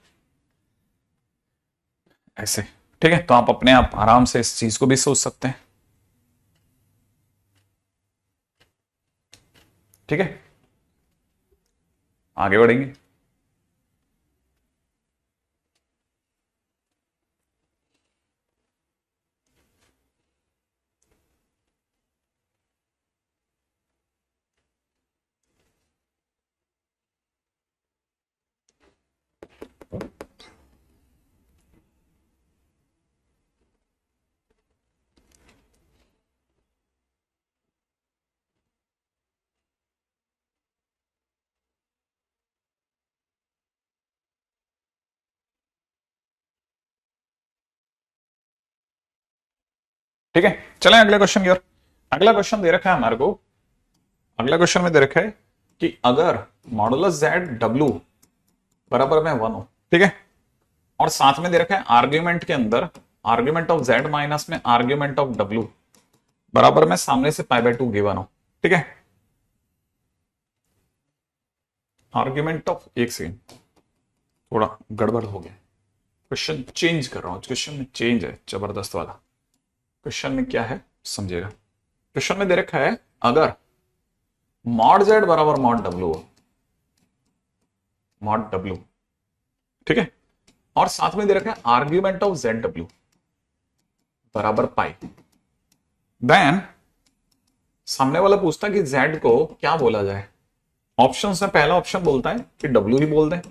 A: ऐसे, ठीक है। तो आप अपने आप आराम से इस चीज को भी सोच सकते हैं, ठीक है। आगे बढ़ेंगे। ठीक है, चलें अगले क्वेश्चन की ओर। अगला क्वेश्चन दे रखा है हमारे को, अगला क्वेश्चन में दे रखा है कि अगर मॉडुलस जेड डब्ल्यू बराबर में 1 हो, ठीक है, और साथ में दे रखा है आर्ग्यूमेंट के अंदर आर्ग्यूमेंट ऑफ जेड माइनस में आर्ग्यूमेंट ऑफ डब्ल्यू बराबर में सामने से π/2 गिवन हो, ठीक है। आर्ग्यूमेंट ऑफ, एक सेकेंड, थोड़ा गड़बड़ हो गया, क्वेश्चन चेंज कर रहा हूं, क्वेश्चन में चेंज है जबरदस्त वाला। क्वेश्चन में क्या है समझिएगा। क्वेश्चन में दे रखा है अगर मॉड जेड बराबर मॉड डब्ल्यू हो, मॉड डब्ल्यू, ठीक है, और साथ में दे रखा है आर्ग्यूमेंट ऑफ जेड डब्ल्यू बराबर पाई, देन सामने वाला पूछता है कि जेड को क्या बोला जाए। ऑप्शन में पहला ऑप्शन बोलता है कि डब्ल्यू ही बोल दें,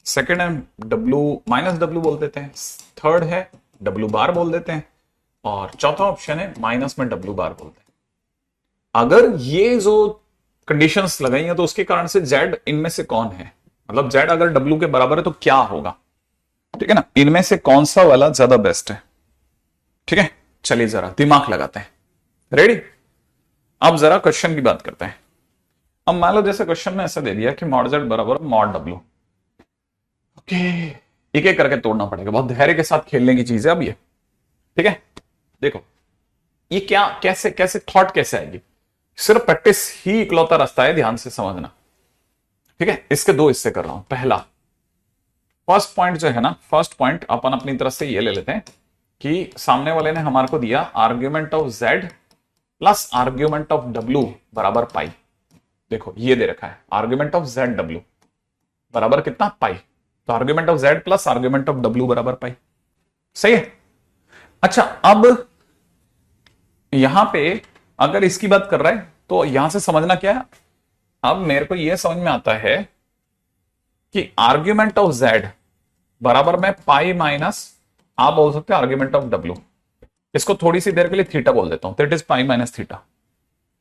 A: सेकेंड है डब्ल्यू माइनस डब्ल्यू बोल देते हैं, थर्ड है डब्ल्यू बार बोल देते हैं, और चौथा ऑप्शन है माइनस में डब्ल्यू बार बोलते हैं। अगर ये जो कंडीशंस लगाई हैं तो उसके कारण से जेड इनमें से कौन है, मतलब जेड अगर डब्ल्यू के बराबर है तो क्या होगा, ठीक है ना, इनमें से कौन सा वाला ज्यादा बेस्ट है। ठीक है, चलिए जरा दिमाग लगाते हैं। रेडी, अब जरा क्वेश्चन की बात करते हैं। अब मान लो जैसे क्वेश्चन में ऐसा दे दिया कि मॉड जेड बराबर मॉड डब्ल्यू, ओके, एक एक करके तोड़ना पड़ेगा, बहुत धैर्य के साथ खेलने की चीज है अब ये, ठीक है। देखो ये क्या, कैसे कैसे थॉट कैसे आएगी, सिर्फ प्रैक्टिस ही इकलौता रास्ता है, ध्यान से समझना, ठीक है। इसके दो हिस्से कर रहा हूं। पहला, फर्स्ट पॉइंट जो है ना, फर्स्ट पॉइंट अपन अपनी तरफ से ये ले लेते हैं कि सामने वाले ने हमारे को दिया argument of Z plus argument of W बराबर पाई। देखो ये दे रखा है आर्ग्यूमेंट ऑफ जेड डब्ल्यू बराबर कितना, पाई, तो argument of Z plus argument of W बराबर पाई, सही है। अच्छा, अब यहां पे अगर इसकी बात कर रहा है तो यहां से समझना क्या है, अब मेरे को यह समझ में आता है कि आर्ग्यूमेंट ऑफ जेड बराबर में पाई माइनस, आप बोल सकते हैं आर्ग्यूमेंट ऑफ डब्ल्यू, इसको थोड़ी सी देर के लिए थीटा बोल देता हूं, that is pi minus theta.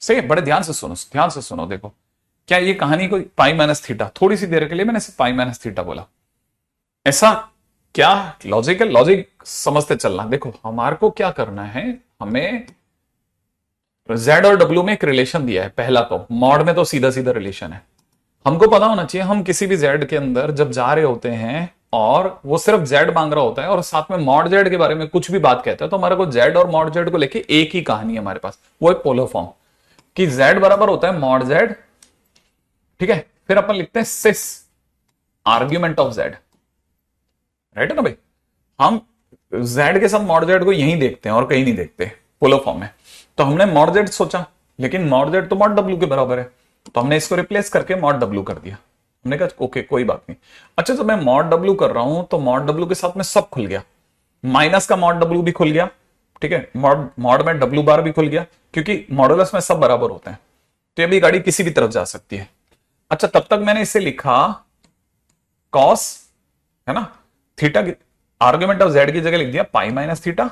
A: सही है, बड़े ध्यान से सुनो, ध्यान से सुनो। देखो क्या ये कहानी कोई पाई माइनस थीटा, थोड़ी सी देर के लिए मैंने इसे पाई माइनस थीटा बोला, ऐसा क्या लॉजिक है, लॉजिक समझते चलना। देखो हमारे को क्या करना है, हमें जेड और डब्ल्यू में एक रिलेशन दिया है, पहला तो मॉड में तो सीधा सीधा रिलेशन है, हमको पता होना चाहिए हम किसी भी जेड के अंदर जब जा रहे होते हैं और वो सिर्फ जेड मांग रहा होता है और साथ में मॉड जेड के बारे में कुछ भी बात कहता है, तो हमारे को जेड और मॉड जेड को लेके एक ही कहानी है हमारे पास, वो है पोलर फॉर्म, कि जेड बराबर होता है मॉड जेड, ठीक है, फिर अपन लिखते हैं सिस आर्ग्यूमेंट ऑफ जेड, राइट है ना भाई। हम जेड के साथ मॉड जेड को यहीं देखते हैं और कहीं नहीं देखते पोलर फॉर्म में, तो हमने मॉड जेड सोचा, लेकिन मॉड जेड तो मॉड डब्ल्यू के बराबर है, तो हमने इसको रिप्लेस करके मॉड डब्ल्यू कर दिया। हमने कहा ओके कोई बात नहीं। अच्छा, तो मैं मॉड डब्ल्यू कर रहा हूं तो मॉड डब्ल्यू के साथ में सब खुल गया, माइनस का मॉड डब्ल्यू भी खुल गया, ठीक है, मॉड में डब्ल्यू बार भी खुल गया, क्योंकि मॉडुलस में सब बराबर होते हैं, तो ये भी गाड़ी किसी भी तरफ जा सकती है। अच्छा, तब तक मैंने इसे लिखा कॉस, है ना, थीटा, आर्ग्यूमेंट ऑफ जेड की जगह लिख दिया पाई माइनस थीटा,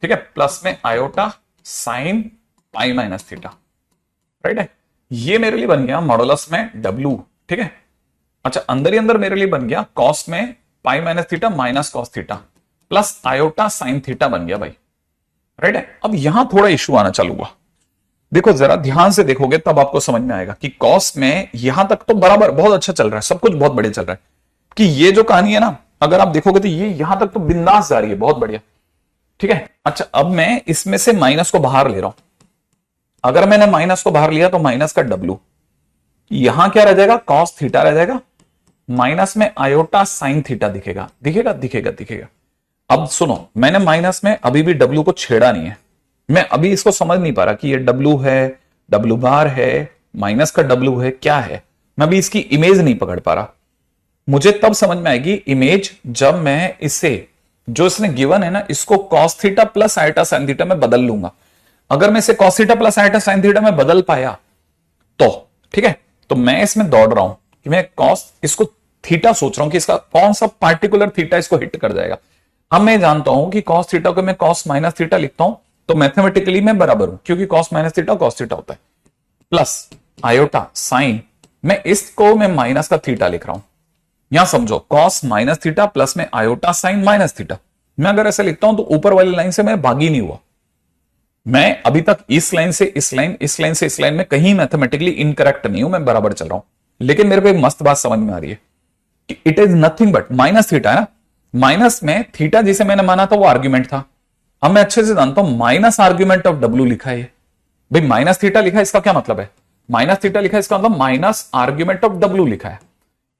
A: ठीक है, प्लस में iota sine pi minus theta, right है। ये मेरे लिए बन गया मॉडुलस में डब्ल्यू, ठीक है। अच्छा, अंदर ही अंदर मेरे लिए बन गया कॉस में pi minus theta minus cos theta plus iota sine theta बन गया भाई, राइट है। अब यहां थोड़ा इशू आना चालू हुआ, देखो जरा ध्यान से देखोगे तब आपको समझ में आएगा कि कॉस में यहां तक तो बराबर बहुत अच्छा चल रहा है, सब कुछ बहुत बढ़िया चल रहा है, कि ये जो कहानी है ना, अगर आप देखोगे तो ये यहां तक तो बिंदास जा रही है, बहुत बढ़िया, ठीक है। अच्छा, अब मैं इसमें से माइनस को बाहर ले रहा हूं, अगर मैंने माइनस को बाहर लिया तो माइनस का डब्ल्यू, यहां क्या रह जाएगा, कॉस थीटा रह जाएगा, माइनस में आयोटा साइन थीटा दिखेगा, दिखेगा दिखेगा दिखेगा। अब सुनो, मैंने माइनस में अभी भी डब्ल्यू को छेड़ा नहीं है, मैं अभी इसको समझ नहीं पा रहा कि ये डब्ल्यू है, डब्ल्यू बार है, माइनस का डब्ल्यू है, क्या है, मैं अभी इसकी इमेज नहीं पकड़ पा रहा। मुझे तब समझ में आएगी इमेज जब मैं इसे, जो इसने गिवन है ना, इसको cos theta plus iota sine theta में बदल लूंगा। अगर मैं इसे cos theta plus iota sine theta में बदल पाया तो ठीक है, तो मैं इसमें दौड़ रहा हूं कि मैं कॉस, इसको थीटा सोच रहा हूं कि इसका कौन सा पार्टिकुलर थीटा इसको हिट कर जाएगा। अब मैं जानता हूं कि कॉस थीटा को मैं कॉस माइनस थीटा लिखता हूं तो मैथमेटिकली मैं बराबर हूं, क्योंकि cos minus theta cos theta होता है, प्लस आयोटा साइन, मैं इसको मैं माइनस का थीटा लिख रहा हूं। यहां समझो, कॉस माइनस थीटा प्लस में आयोटा साइन माइनस थीटा, मैं अगर ऐसे लिखता हूं तो ऊपर वाली लाइन से मैं भागी नहीं हुआ, मैं अभी तक इस लाइन से इस लाइन, इस लाइन से इस लाइन में कहीं मैथमेटिकली इनकरेक्ट नहीं हूं, मैं बराबर चल रहा हूं। लेकिन मेरे को एक मस्त बात समझ में आ रही है कि it is nothing but minus theta है ना। माइनस में थीटा जिसे मैंने माना था वो आर्ग्यूमेंट था। अब मैं अच्छे से जानता हूं माइनस आर्ग्यूमेंट ऑफ डब्ल्यू लिखा है। भाई माइनस थीटा लिखा है, इसका क्या मतलब है? माइनस थीटा लिखा है, इसका मतलब माइनस आर्ग्यूमेंट ऑफ डब्ल्यू लिखा है।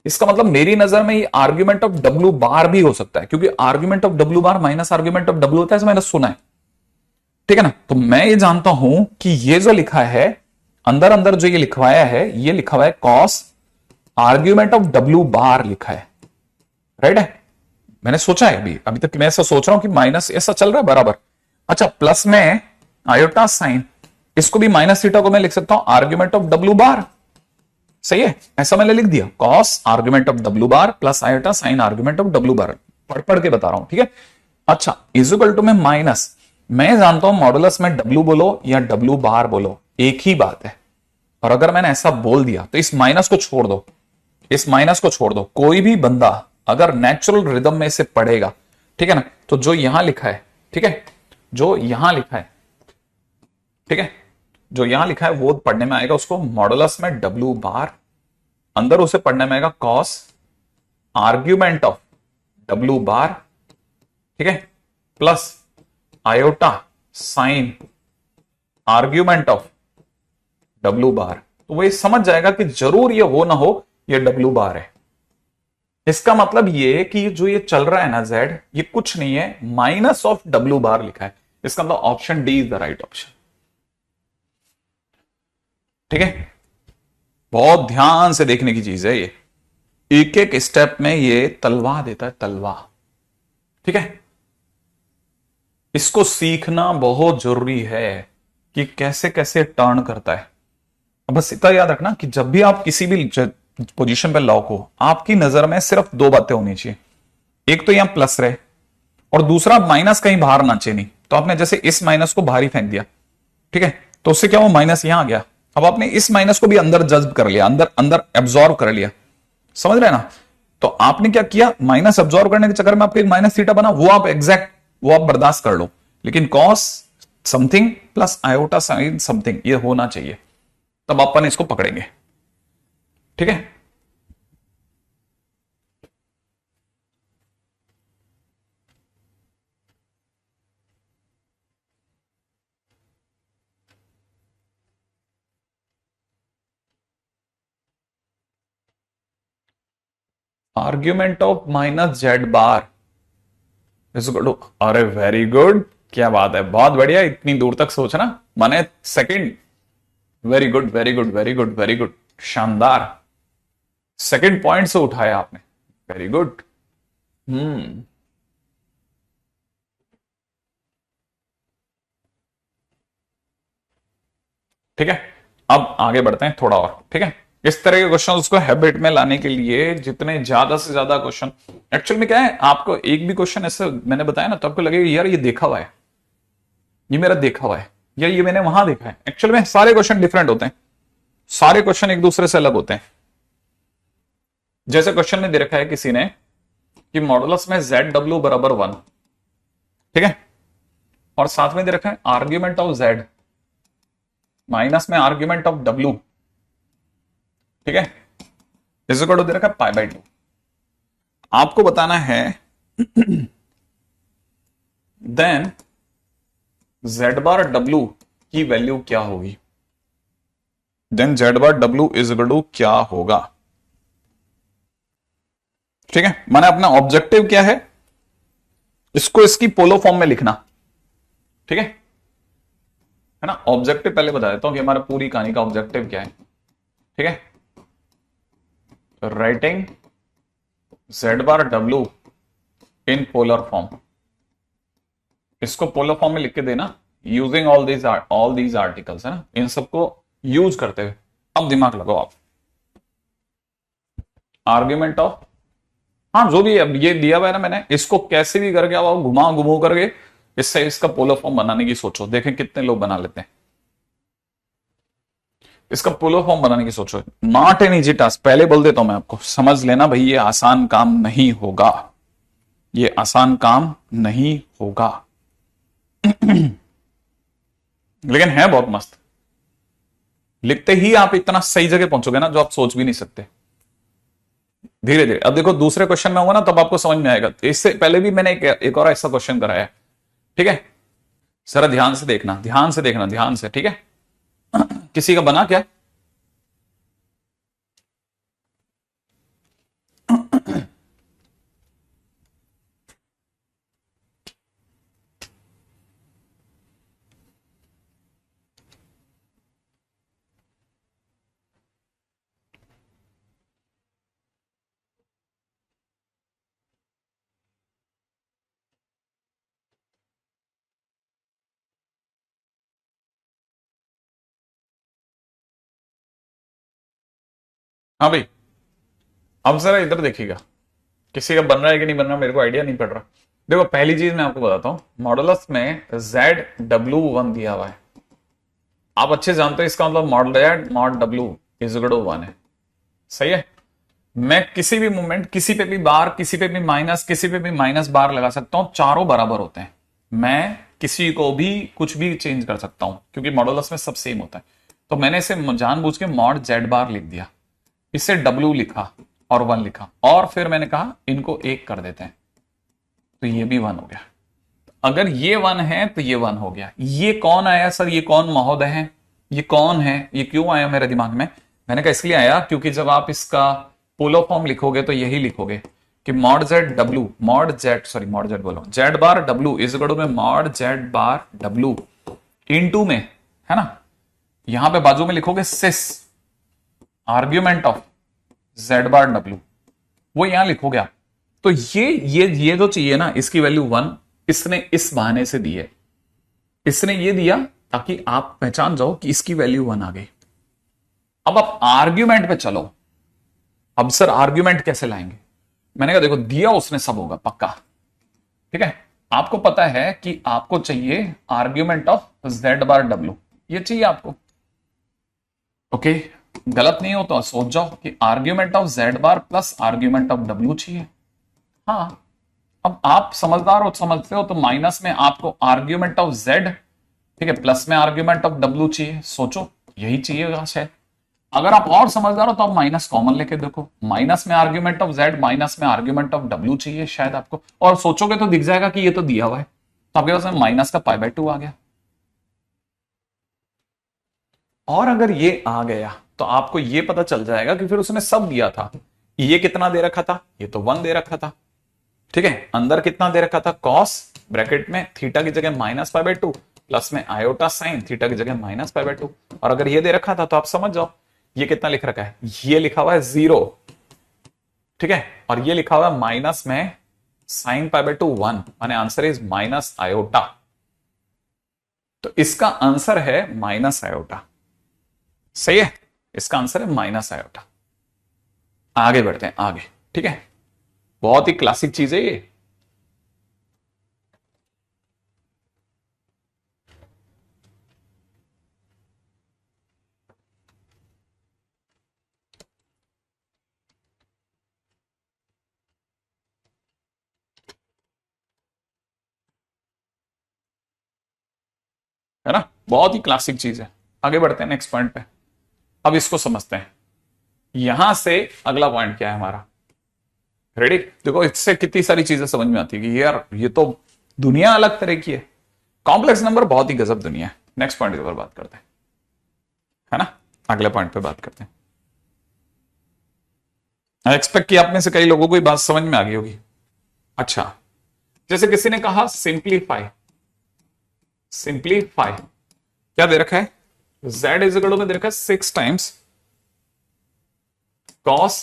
A: इसका मतलब मेरी नजर में ये आर्ग्यूमेंट ऑफ डब्ल्यू बार भी हो सकता है, क्योंकि argument of W bar minus argument of W होता है, मैंने सुना है। ठीक है ना। तो मैं ये जानता हूं कि ये जो लिखा है अंदर अंदर जो ये लिखवाया है, ये लिखा हुआ है कॉस आर्ग्यूमेंट ऑफ डब्ल्यू बार लिखा है। राइट है। मैंने सोचा है अभी तक मैं ऐसा सोच रहा हूं कि माइनस ऐसा चल रहा है बराबर। अच्छा, प्लस में आयोटा साइन, इसको भी माइनस थीटा को मैं लिख सकता हूं आर्ग्यूमेंट ऑफ डब्ल्यू बार। सही है, ऐसा मैंने लिख दिया, cos argument of W bar plus iota sine argument of W bar. पढ़ के बता रहा हूं। ठीक है। अच्छा, इक्वल टू में माइनस, मैं जानता हूं मॉडुलस में डब्ल्यू बोलो या डब्ल्यू बार बोलो एक ही बात है। और अगर मैंने ऐसा बोल दिया तो इस माइनस को छोड़ दो, इस माइनस को छोड़ दो। कोई भी बंदा अगर नेचुरल रिदम में से पढ़ेगा, ठीक है ना, तो जो यहां लिखा है, ठीक है, जो यहां लिखा है, ठीक है, जो यहां लिखा है वो पढ़ने में आएगा उसको मॉडुलस में डब्ल्यू बार, अंदर उसे पढ़ने में आएगा cos argument of W bar, ठीक है, plus iota sine argument of W bar. तो वो ये समझ जाएगा कि जरूर ये हो ना हो, ये डब्ल्यू बार है। इसका मतलब ये कि जो ये चल रहा है ना जेड, ये कुछ नहीं है, माइनस ऑफ डब्ल्यू बार लिखा है। इसका मतलब option D is the right option. ठीक है। बहुत ध्यान से देखने की चीज है ये, एक एक स्टेप में ये तलवा देता है, तलवा। ठीक है। इसको सीखना बहुत जरूरी है कि कैसे कैसे टर्न करता है। अब बस इतना याद रखना कि जब भी आप किसी भी पोजीशन पे लॉक हो, आपकी नजर में सिर्फ दो बातें होनी चाहिए। एक तो यहां प्लस रहे और दूसरा माइनस कहीं बाहर नाचे नहीं। तो आपने जैसे इस माइनस को बाहर ही फेंक दिया, ठीक है, तो उससे क्या हुआ, माइनस यहां आ गया। अब आपने इस माइनस को भी अंदर जज्ब कर लिया, अंदर अंदर एब्जॉर्ब कर लिया। समझ रहे हैं ना। तो आपने क्या किया, माइनस एब्जॉर्ब करने के चक्कर में आपको एक माइनस थीटा बना, वो आप एग्जैक्ट वो आप बर्दाश्त कर लो। लेकिन cos something plus iota sine something ये होना चाहिए, तब अपन इसको पकड़ेंगे। ठीक है। Argument of minus z bar is equal to, अरे वेरी गुड, क्या बात है, बहुत बढ़िया, इतनी दूर तक सोचना, माने second. Very good very good very good very good, शानदार, सेकंड पॉइंट से उठाया आपने, वेरी गुड। ठीक है। अब आगे बढ़ते हैं थोड़ा और। ठीक है। इस तरह के क्वेश्चन उसको हैबिट में लाने के लिए जितने ज्यादा से ज्यादा क्वेश्चन, एक्चुअल में क्या है, आपको एक भी क्वेश्चन ऐसे मैंने बताया ना तो आपको लगेगा यार ये देखा हुआ है, ये मेरा देखा हुआ है, या ये मैंने वहां देखा है। एक्चुअल में सारे क्वेश्चन डिफरेंट होते हैं, सारे क्वेश्चन एक दूसरे से अलग होते हैं। जैसे क्वेश्चन में दे रखा है किसी ने कि मॉडुलस में जेड डब्ल्यू बराबर 1, ठीक है, और साथ में दे रखा है आर्ग्यूमेंट ऑफ जेड माइनस में आर्ग्यूमेंट ऑफ डब्ल्यू, ठीक है, इज इक्वल टू दे रखा है पाई बाई 2। आपको बताना है देन जेड बार डब्ल्यू की वैल्यू क्या होगी, देन जेड बार डब्ल्यू इज इक्वल टू क्या होगा। ठीक है। मैंने अपना ऑब्जेक्टिव क्या है, इसको इसकी पोलो फॉर्म में लिखना। ठीक है ना। ऑब्जेक्टिव पहले बता देता हूं कि हमारा पूरी कहानी का ऑब्जेक्टिव क्या है। ठीक है। Writing Z bar W in polar form, इसको पोलर फॉर्म में लिख के देना यूजिंग ऑल दीज आर्टिकल्स, है ना, इन सबको यूज करते हुए। अब दिमाग लगाओ आप, आर्ग्यूमेंट ऑफ, हाँ जो भी अब ये दिया हुआ है ना मैंने, इसको कैसे भी करके आप घुमा घुमो करके इससे इसका पोलर फॉर्म बनाने की सोचो, देखें कितने लोग बना लेते हैं। इसका पोलर फॉर्म बनाने की सोचो, नॉट एन इजी टास्क, पहले बोल देता हूं मैं आपको, समझ लेना भाई ये आसान काम नहीं होगा, ये आसान काम नहीं होगा। लेकिन है बहुत मस्त। लिखते ही आप इतना सही जगह पहुंचोगे ना जो आप सोच भी नहीं सकते। धीरे धीरे अब देखो दूसरे क्वेश्चन में होगा ना तब आपको समझ में आएगा। इससे पहले भी मैंने एक और ऐसा क्वेश्चन कराया है, ठीक है। जरा ध्यान से देखना, ध्यान से देखना, ध्यान से, ठीक है। किसी का बना क्या? हाँ भाई, अब जरा इधर देखिएगा, किसी का बन रहा है कि नहीं बन रहा मेरे को आइडिया नहीं पड़ रहा। देखो पहली चीज मैं आपको बताता हूं, मॉडुलस में ZW1 दिया हुआ है। आप अच्छे जानते हैं इसका मतलब mod Z mod W is equal to 1 है। सही है। मैं किसी भी मोमेंट, किसी पे भी बार, किसी पे भी माइनस, किसी पे भी माइनस बार लगा सकता हूं, चारों बराबर होते हैं। मैं किसी को भी कुछ भी चेंज कर सकता हूं क्योंकि मॉडुलस में सब सेम होता है। तो मैंने इसे जानबूझ के मॉड Z बार लिख दिया, इसे W लिखा और 1 लिखा, और फिर मैंने कहा इनको 1 कर देते हैं, तो ये भी 1 हो गया। अगर ये 1 है तो ये 1 हो गया। ये कौन आया सर, ये कौन महोदय है, ये कौन है, ये क्यों आया मेरे दिमाग में? मैंने कहा इसलिए आया क्योंकि जब आप इसका पोलो फॉर्म लिखोगे तो यही लिखोगे कि mod Z W mod Z बोलो Z bar W is equal to में mod Z bar W into में, है ना, यहां पे बाजू में लिखोगे cis argument of Z bar W, वो यहां लिखोगे आप। तो ये जो चाहिए ना, इसकी वैल्यू 1 इसने इस बहाने से दी है, इसने ये दिया ताकि आप पहचान जाओ कि इसकी वैल्यू 1 आ गई। अब आप आर्ग्यूमेंट पे चलो। अब सर आर्ग्यूमेंट कैसे लाएंगे? मैंने कहा देखो दिया उसने सब होगा पक्का, ठीक है। आपको पता है कि आपको चाहिए argument of Z bar W, ये चाहिए आपको, ओके। गलत नहीं हो तो सोच जाओ कि argument of Z bar plus argument of W चाहिए। हाँ, अब आप समझदार हो, समझते हो, तो माइनस में आपको आर्ग्यूमेंट ऑफ Z, ठीक है, प्लस में आर्ग्यूमेंट ऑफ W चाहिए। सोचो यही चाहिएगा शायद। अगर आप और समझदार हो तो आप माइनस कॉमन लेके देखो, माइनस में आर्ग्यूमेंट ऑफ Z माइनस में आर्ग्यूमेंट ऑफ W चाहिए शायद आपको, और सोचोगे तो दिख जाएगा कि ये तो दिया हुआ है, तो आपके पास माइनस का π/2 आ गया। और अगर ये आ गया तो आपको ये पता चल जाएगा कि फिर उसने सब दिया था। ये कितना दे रखा था? ये तो 1 दे रखा था, ठीक है। अंदर कितना दे रखा था? कॉस ब्रैकेट में थीटा की जगह माइनस π/2 प्लस में आयोटा साइन थीटा की जगह माइनस π/2। और अगर ये दे रखा था तो आप समझ जाओ ये कितना लिख रखा है, ये लिखा हुआ है 0, ठीक है, और ये लिखा हुआ है माइनस में साइन π/2 1, माने आंसर इज माइनस आयोटा। तो इसका आंसर है माइनस आयोटा। सही है, इसका आंसर है माइनस आयोटा। आगे बढ़ते हैं आगे, ठीक है। बहुत ही क्लासिक चीज है ये। है ना, बहुत ही क्लासिक चीज है। आगे बढ़ते हैं नेक्स्ट पॉइंट पे। अब इसको समझते हैं। यहां से अगला पॉइंट क्या है हमारा, रेडी? देखो इससे कितनी सारी चीजें समझ में आती है कि यार ये तो दुनिया अलग तरह की है। कॉम्प्लेक्स नंबर बहुत ही गजब दुनिया है। नेक्स्ट पॉइंट के ऊपर बात करते हैं, है ना, अगले पॉइंट पे बात करते हैं। आई एक्सपेक्ट कि आप में से कई लोगों को ये बात समझ में आ गई होगी। अच्छा, जैसे किसी ने कहा सिंप्लीफाई, सिंप्लीफाई क्या दे रखा है? Z इज इक्वल टू में दे रखा है 6 टाइम्स कॉस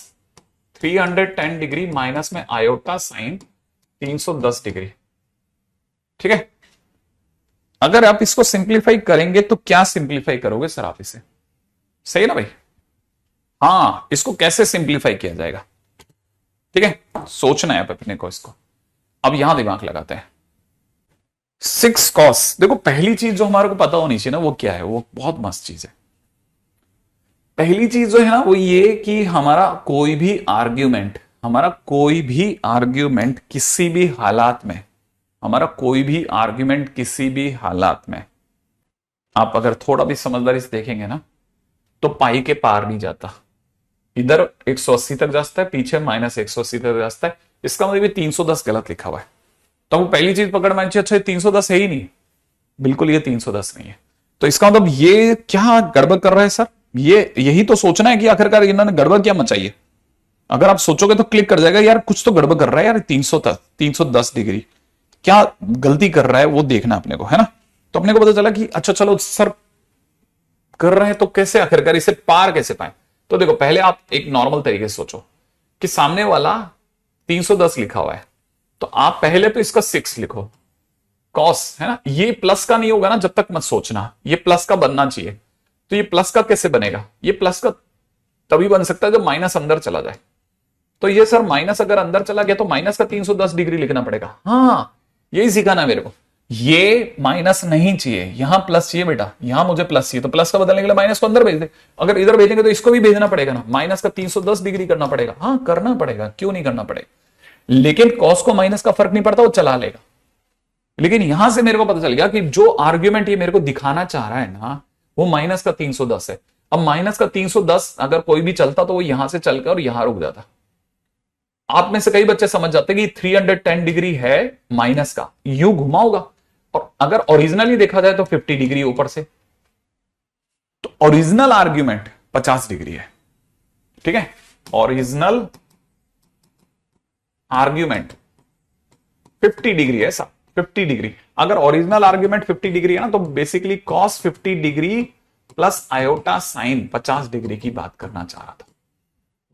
A: 310 डिग्री माइनस में आयोटा साइन 310 डिग्री, ठीक है। अगर आप इसको सिंप्लीफाई करेंगे तो क्या सिंप्लीफाई करोगे सर आप इसे? सही है ना भाई? हाँ, इसको कैसे सिंप्लीफाई किया जाएगा, ठीक है, सोचना है अपने को इसको। अब यहां दिमाग लगाते हैं। 6 कॉस, देखो पहली चीज जो हमारे को पता होनी चाहिए ना वो क्या है, वो बहुत मस्त चीज है। पहली चीज जो है ना वो ये कि हमारा कोई भी आर्ग्यूमेंट, हमारा कोई भी आर्ग्यूमेंट किसी भी हालात में, हमारा कोई भी आर्ग्यूमेंट किसी भी हालात में आप अगर थोड़ा भी समझदारी से देखेंगे ना तो पाई के पार नहीं जाता, इधर 180 तक जाता है, पीछे -180 तक जाता है। इसका मतलब ये 310 गलत लिखा हुआ है। तो वो पहली चीज पकड़ में अच्छी, अच्छा 310 है ही नहीं, बिल्कुल ये 310 नहीं है। तो इसका मतलब ये क्या गड़बड़ कर रहा है सर, ये यही तो सोचना है कि आखिरकार इन्होंने गड़बड़ क्या मचाई है। अगर आप सोचोगे तो क्लिक कर जाएगा, यार कुछ तो गड़बड़ कर रहा है यार, 310 डिग्री क्या गलती कर रहा है वो देखना अपने को, है ना। तो अपने को पता चला कि अच्छा चलो सर कर रहे हैं तो कैसे आखिरकार इसे पार कैसे पाए। तो देखो पहले आप एक नॉर्मल तरीके से सोचो कि सामने वाला 310 लिखा हुआ है, तो आप पहले तो इसका 6 लिखो कॉस, है ना। ये प्लस का नहीं होगा ना जब तक मत सोचना, ये प्लस का बनना चाहिए। तो ये प्लस का कैसे बनेगा, ये प्लस का तभी बन सकता है जब माइनस अंदर चला जाए। तो ये सर माइनस अगर अंदर चला गया तो माइनस का 310 डिग्री लिखना पड़ेगा। हाँ यही सिखाना मेरे को, ये माइनस नहीं चाहिए, यहां प्लस चाहिए बेटा, यहां मुझे प्लस चाहिए, तो प्लस का बदलने के लिए माइनस को अंदर भेज दे। अगर इधर भेजेंगे तो इसको भी भेजना पड़ेगा ना, माइनस का 310 डिग्री करना पड़ेगा। हाँ करना पड़ेगा, क्यों नहीं करना पड़ेगा, लेकिन कॉस को माइनस का फर्क नहीं पड़ता, वो चला लेगा। लेकिन यहां से मेरे को पता चल गया कि जो आर्ग्यूमेंट ये मेरे को दिखाना चाह रहा है ना, वो माइनस का 310 है। अब माइनस का 310 अगर कोई भी चलता तो वो यहां से चलकर और यहां रुक जाता। आप में से कई बच्चे समझ जाते कि 310 डिग्री है माइनस का, यूं घुमा होगा, और अगर ओरिजिनली देखा जाए तो 50 डिग्री ऊपर से। तो ओरिजिनल आर्ग्यूमेंट 50 डिग्री है, ठीक है। ओरिजिनल आर्ग्यूमेंट 50 डिग्री है साहब, 50 डिग्री। अगर ओरिजिनल आर्ग्यूमेंट 50 डिग्री है ना, तो basically cos 50 degree plus iota sign 50 degree की बात करना चाह रहा था।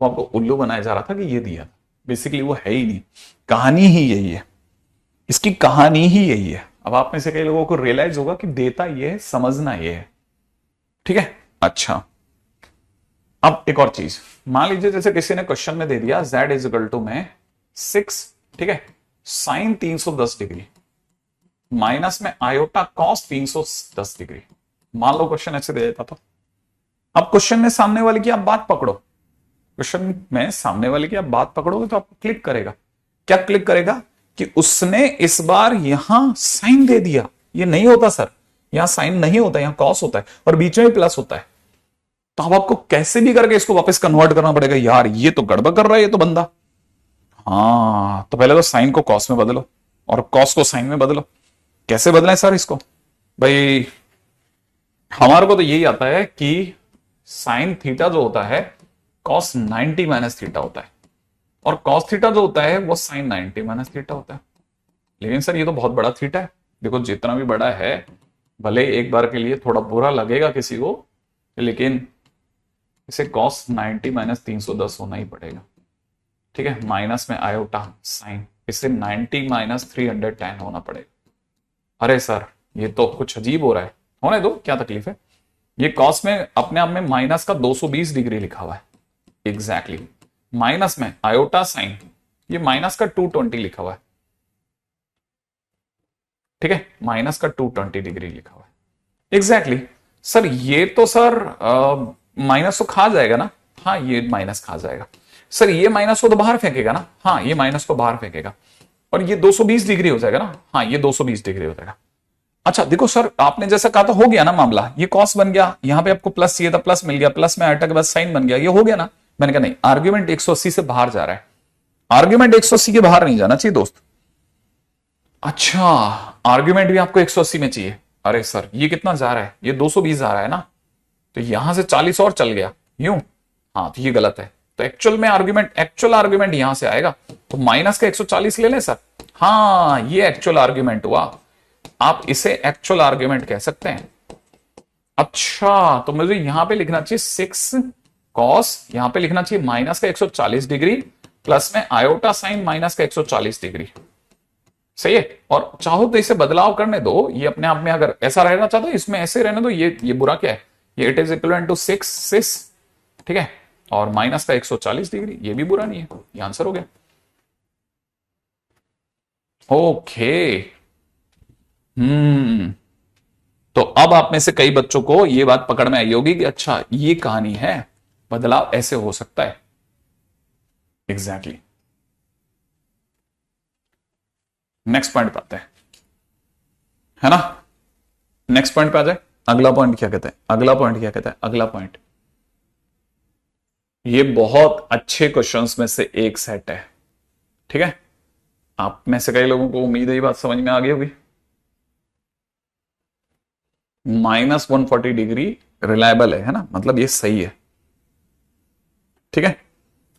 A: वो आपको उल्लू बनाया जा रहा था कि ये दिया था, बेसिकली वो है ही नहीं। कहानी ही यही है, इसकी कहानी ही यही है। अब आप में से कई लोगों को रियलाइज होगा कि देता ये है, समझना ये है, ठीक है। अच्छा अब एक और चीज, मान लीजिए जैसे किसी ने क्वेश्चन में दे दिया z इज इक्वल टू में 6, ठीक है, साइन 310 डिग्री माइनस में आयोटा कॉस 310 डिग्री। मान लो क्वेश्चन ऐसे दे देता तो अब क्वेश्चन में सामने वाले की आप बात पकड़ो, क्वेश्चन में सामने वाले की आप बात पकड़ोगे तो आपको क्लिक करेगा। क्या क्लिक करेगा कि उसने इस बार यहां साइन दे दिया। ये नहीं होता सर, यहां साइन नहीं होता, यहां कॉस होता है और बीच में भी प्लस होता है। तो अब आपको कैसे भी करके इसको वापस कन्वर्ट करना पड़ेगा। यार ये तो गड़बड़ कर रहा है ये तो बंदा। हाँ तो पहले तो साइन को कॉस में बदलो और कॉस को साइन में बदलो। कैसे बदलें सर इसको, भाई हमारे को तो यही आता है कि साइन थीटा जो होता है कॉस 90 माइनस थीटा होता है, और कॉस थीटा जो होता है वो साइन 90 माइनस थीटा होता है। लेकिन सर ये तो बहुत बड़ा थीटा है। देखो जितना भी बड़ा है, भले एक बार के लिए थोड़ा बुरा लगेगा किसी को, लेकिन इसे कॉस 90 माइनस 310 होना ही पड़ेगा, ठीक है। माइनस में आयोटा साइन, इसे 90 माइनस 310 होना पड़ेगा। अरे सर ये तो कुछ अजीब हो रहा है, होने दो, क्या तकलीफ है। ये कॉस में अपने आप में माइनस का 220 डिग्री लिखा हुआ है एग्जैक्टली माइनस में आयोटा साइन ये माइनस का 220 लिखा हुआ है, ठीक है, माइनस का 220 डिग्री लिखा हुआ है एग्जैक्टली। सर ये तो सर माइनस तो खा जाएगा ना, हाँ ये माइनस खा जाएगा। सर ये माइनस को तो बाहर फेंकेगा ना, हाँ ये माइनस को बाहर फेंकेगा, और ये 220 डिग्री हो जाएगा ना, हाँ ये 220 डिग्री हो जाएगा। अच्छा देखो सर आपने जैसा कहा था हो गया ना मामला, ये कॉस बन गया, यहां पे आपको प्लस चाहिए था प्लस मिल गया, प्लस में आयोटा के बाद साइन बन गया, ये हो गया ना। मैंने कहा नहीं, आर्ग्यूमेंट 180 से बाहर जा रहा है, आर्ग्यूमेंट 180 के बाहर नहीं जाना चाहिए दोस्त। अच्छा आर्ग्यूमेंट भी आपको 180 में चाहिए। अरे सर ये कितना जा रहा है, ये 220 जा रहा है ना, तो यहां से 40 और चल गया यूं, हाँ तो ये गलत है। तो एक्चुअल आर्ग्यूमेंट यहां से आएगा, तो माइनस का 140 ले लें सर, हाँ ये एक्चुअल आर्ग्यूमेंट हुआ, आप इसे एक्चुअल आर्ग्यूमेंट कह सकते हैं। अच्छा तो मुझे यहां पे लिखना चाहिए 6 कॉस, यहां पे लिखना चाहिए माइनस का 140 डिग्री प्लस में आयोटा साइन माइनस का 140 डिग्री, सही है। और चाहो तो इसे बदलाव करने दो, ये अपने आप में अगर ऐसा रहना चाहते हो इसमें ऐसे रहने दो, ये बुरा क्या है, ये इट इज इक्वल टू 6 ठीक है, और माइनस का 140 डिग्री, ये भी बुरा नहीं है, ये आंसर हो गया। ओके तो अब आप में से कई बच्चों को ये बात पकड़ में आई होगी कि अच्छा ये कहानी है, बदलाव ऐसे हो सकता है एग्जैक्टली। नेक्स्ट पॉइंट पे आते हैं, है ना, नेक्स्ट पॉइंट पे आ जाए। अगला पॉइंट क्या कहता है, अगला पॉइंट क्या कहता है, अगला पॉइंट, ये बहुत अच्छे क्वेश्चंस में से एक सेट है। ठीक है, आप में से कई लोगों को उम्मीद है ये बात समझ में आ गई होगी। -140 डिग्री रिलायबल है ना, मतलब ये सही है। ठीक है,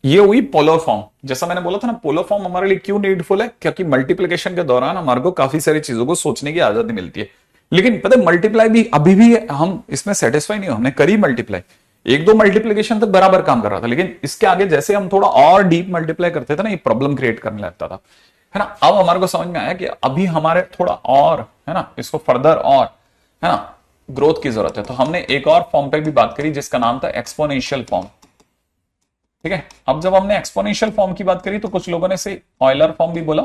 A: ये हुई पोलर फॉर्म। जैसा मैंने बोला था ना, पोलर फॉर्म हमारे लिए क्यों नीडफुल है, क्योंकि मल्टीप्लिकेशन के दौरान हमारे को काफी सारी चीजों को सोचने की आजादी मिलती है। लेकिन पता है मल्टीप्लाई भी अभी भी हम इसमें सेटिस्फाई नहीं हो, हमने करी मल्टीप्लाई, एक दो मल्टीप्लीकेशन तक बराबर काम कर रहा था, लेकिन इसके आगे जैसे हम थोड़ा और डीप मल्टीप्लाई करते थे ना, ये प्रॉब्लम क्रिएट करने लगता था, है ना। अब हमारे को समझ में आया कि अभी हमारे थोड़ा और, है ना, इसको फर्दर और, है ना, ग्रोथ की जरूरत है। तो हमने एक और फॉर्म पे भी बात करी जिसका नाम था एक्सपोनेंशियल फॉर्म। ठीक है, अब जब हमने एक्सपोनेंशियल फॉर्म की बात करी तो कुछ लोगों ने इसे ऑयलर फॉर्म भी बोला।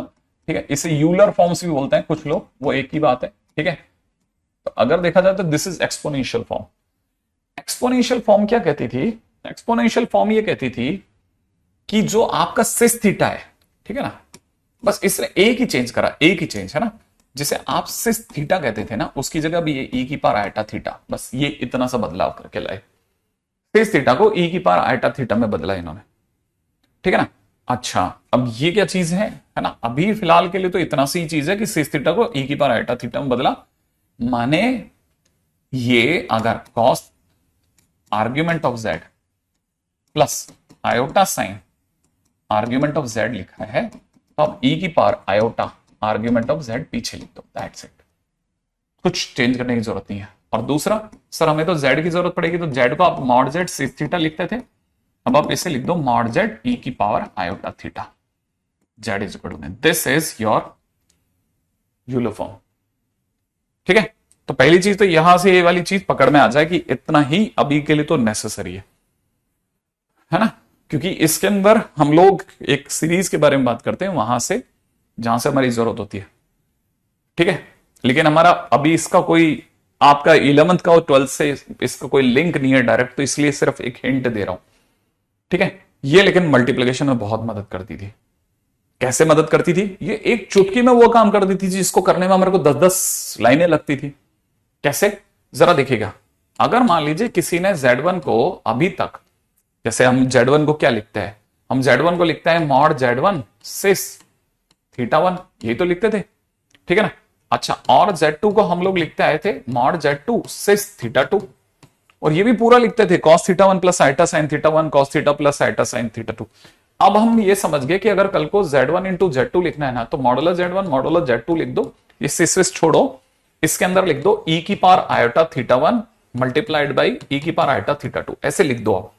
A: ठीक है, इसे यूलर फॉर्म्स भी बोलते हैं कुछ लोग, वो एक ही बात है। ठीक है, तो अगर देखा जाए तो this is exponential form. Exponential form क्या कहती थी, एक्सपोनेंशियल फॉर्म ये कहती थी कि जो आपका सिस थीटा है, ठीक है ना, बस इसने एक ही चेंज करा, एक ही चेंज, है ना, जिसे आप सिस थीटा कहते थे ना, उसकी जगह भी ये ई की पावर आयटा थीटा, बस ये इतना सा बदलाव करके लाए। सिस थीटा को ई की पावर आयटा थीटा में बदला इन्होंने। ठीक है ना। अच्छा, अब ये क्या चीज है ना, अभी फिलहाल के लिए तो इतना सी चीज है कि सिस थीटा को ई की पावर आयटा थीटा में बदला। माने ये अगर cos argument of Z plus iota sine argument of Z लिखा है, तो अब ई की power iota argument of Z पीछे लिख दो, दैट्स इट। कुछ चेंज करने की जरूरत नहीं है। और दूसरा, सर हमें तो जेड की जरूरत पड़ेगी, तो जेड को आप मॉड जेड सिस थीटा लिखते थे, अब आप इसे लिख दो मॉड जेड ई की power iota theta, z is equal to, this is your Euler form. ठीक है, तो पहली चीज तो यहां से ये वाली चीज पकड़ में आ जाए कि इतना ही अभी के लिए तो नेसेसरी है ना, क्योंकि इसके अंदर हम लोग एक सीरीज के बारे में बात करते हैं वहां से जहां से हमारी जरूरत होती है। ठीक है, लेकिन हमारा अभी इसका कोई, आपका 11th का और 12th से इसका कोई लिंक नहीं है डायरेक्ट, तो इसलिए सिर्फ एक हिंट दे रहा हूं। ठीक है, ये लेकिन मल्टीप्लिकेशन में बहुत मदद करती थी। कैसे मदद करती थी, ये एक चुटकी में वो काम कर देती थी जिसको करने में हमारे को 10-10 लाइनें लगती थी। कैसे, जरा देखिएगा, अगर मान लीजिए किसी ने Z1 को अभी तक, जैसे हम Z1 को क्या लिखते हैं, हम Z1 को लिखते हैं मॉड Z1 सिस थीटा 1, यही तो लिखते थे। ठीक है ना। अच्छा, और Z2 को हम लोग लिखते आए थे मॉड Z2 सिस थीटा 2, और ये भी पूरा लिखते थे cos theta 1 plus iota sine theta 1 cos theta plus iota sine theta 2। अब हम ये समझ गए कि अगर कल को Z1 इंटू Z2 लिखना है ना, तो मॉडुलस Z1 मॉडुलस Z2 लिख दो, ये सिस छोड़ो, इसके अंदर लिख दो ई की power iota theta 1 multiplied by e की पावर आयोटा थीटा 2, ऐसे लिख दो आप।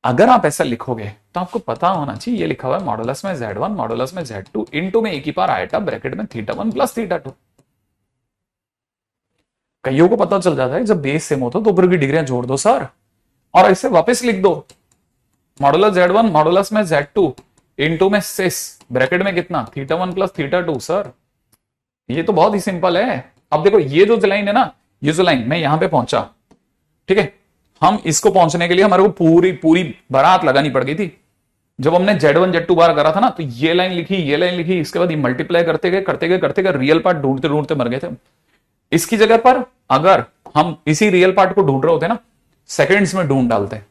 A: अगर आप ऐसा लिखोगे तो आपको पता होना चाहिए ये लिखा हुआ है मॉडुलस में Z1 मॉडुलस में Z2 इनटू में ई की पावर आयोटा ब्रैकेट में थीटा 1 प्लस थीटा 2। कईयों को पता चल जाता है जब बेस सेम होता है तो ऊपर की डिग्रियां जोड़ दो सर, और ऐसे वापस लिख दो मॉडुलस Z1 मॉडुलस में Z2 इनटू में सिस ब्रैकेट में कितना थीटा 1 प्लस थीटा 2। सर ये तो बहुत ही सिंपल है। अब देखो ये जो लाइन है ना, ये जो लाइन मैं यहां पे पहुंचा, ठीक है, हम इसको पहुंचने के लिए हमारे को पूरी पूरी बारात लगानी पड़ गई थी। जब हमने Z1 Z2 बार करा था ना, तो ये लाइन लिखी, ये लाइन लिखी, इसके बाद ये मल्टीप्लाई करते गए करते गए करते गए, रियल पार्ट ढूंढते ढूंढते मर गए थे। इसकी जगह पर अगर हम इसी रियल पार्ट को ढूंढ रहे होते ना, सेकेंड्स में ढूंढ डालते।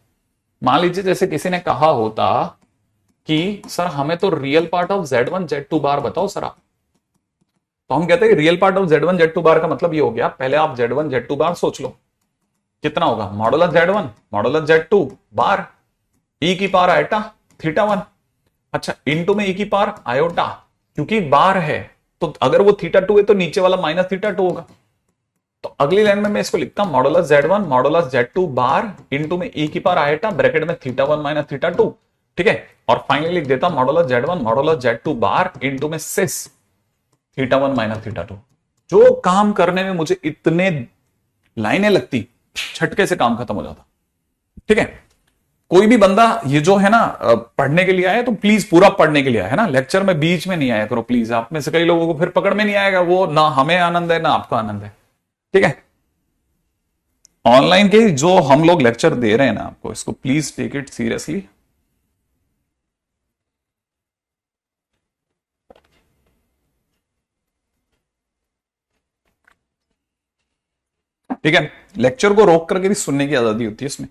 A: मान लीजिए जैसे किसी ने कहा होता कि सर हमें तो real part of Z1 Z2 बार बताओ सर आप, तो हम कहते हैं real part of Z1 Z2 बार का मतलब ये हो गया, पहले आप Z1 Z2 बार सोच लो कितना होगा, मॉडुलस Z1 मॉडुलस Z2 बार ई की पावर आयोटा थीटा 1। अच्छा, इनटू में ई की पावर आयोटा, क्योंकि बार है तो अगर वो थीटा 2 है तो नीचे वाला माइनस थीटा 2 होगा। तो अगली लाइन में मैं इसको लिखता हूं modulus Z1 modulus Z2 bar into में ई की पावर आयोटा ब्रैकेट में थीटा 1 माइनस थीटा 2। ठीक है, और फाइनली लिख देता हूं modulus Z1 modulus Z2 bar into में सिस थीटा 1 माइनस थीटा 2। जो काम करने में मुझे इतने लाइनें लगती, छटके से काम खत्म हो जाता। ठीक है, कोई भी बंदा ये जो है ना पढ़ने के लिए आया तो प्लीज पूरा पढ़ने के लिए आया है ना, लेक्चर में बीच में नहीं आया करो प्लीज। आप में से कई लोगों को फिर पकड़ में नहीं आएगा, वो ना हमें आनंद है ना आपको आनंद है। ठीक है, ऑनलाइन के जो हम लोग लेक्चर दे रहे हैं ना आपको, इसको प्लीज टेक इट सीरियसली। ठीक है, लेक्चर को रोक करके भी सुनने की आजादी होती है इसमें।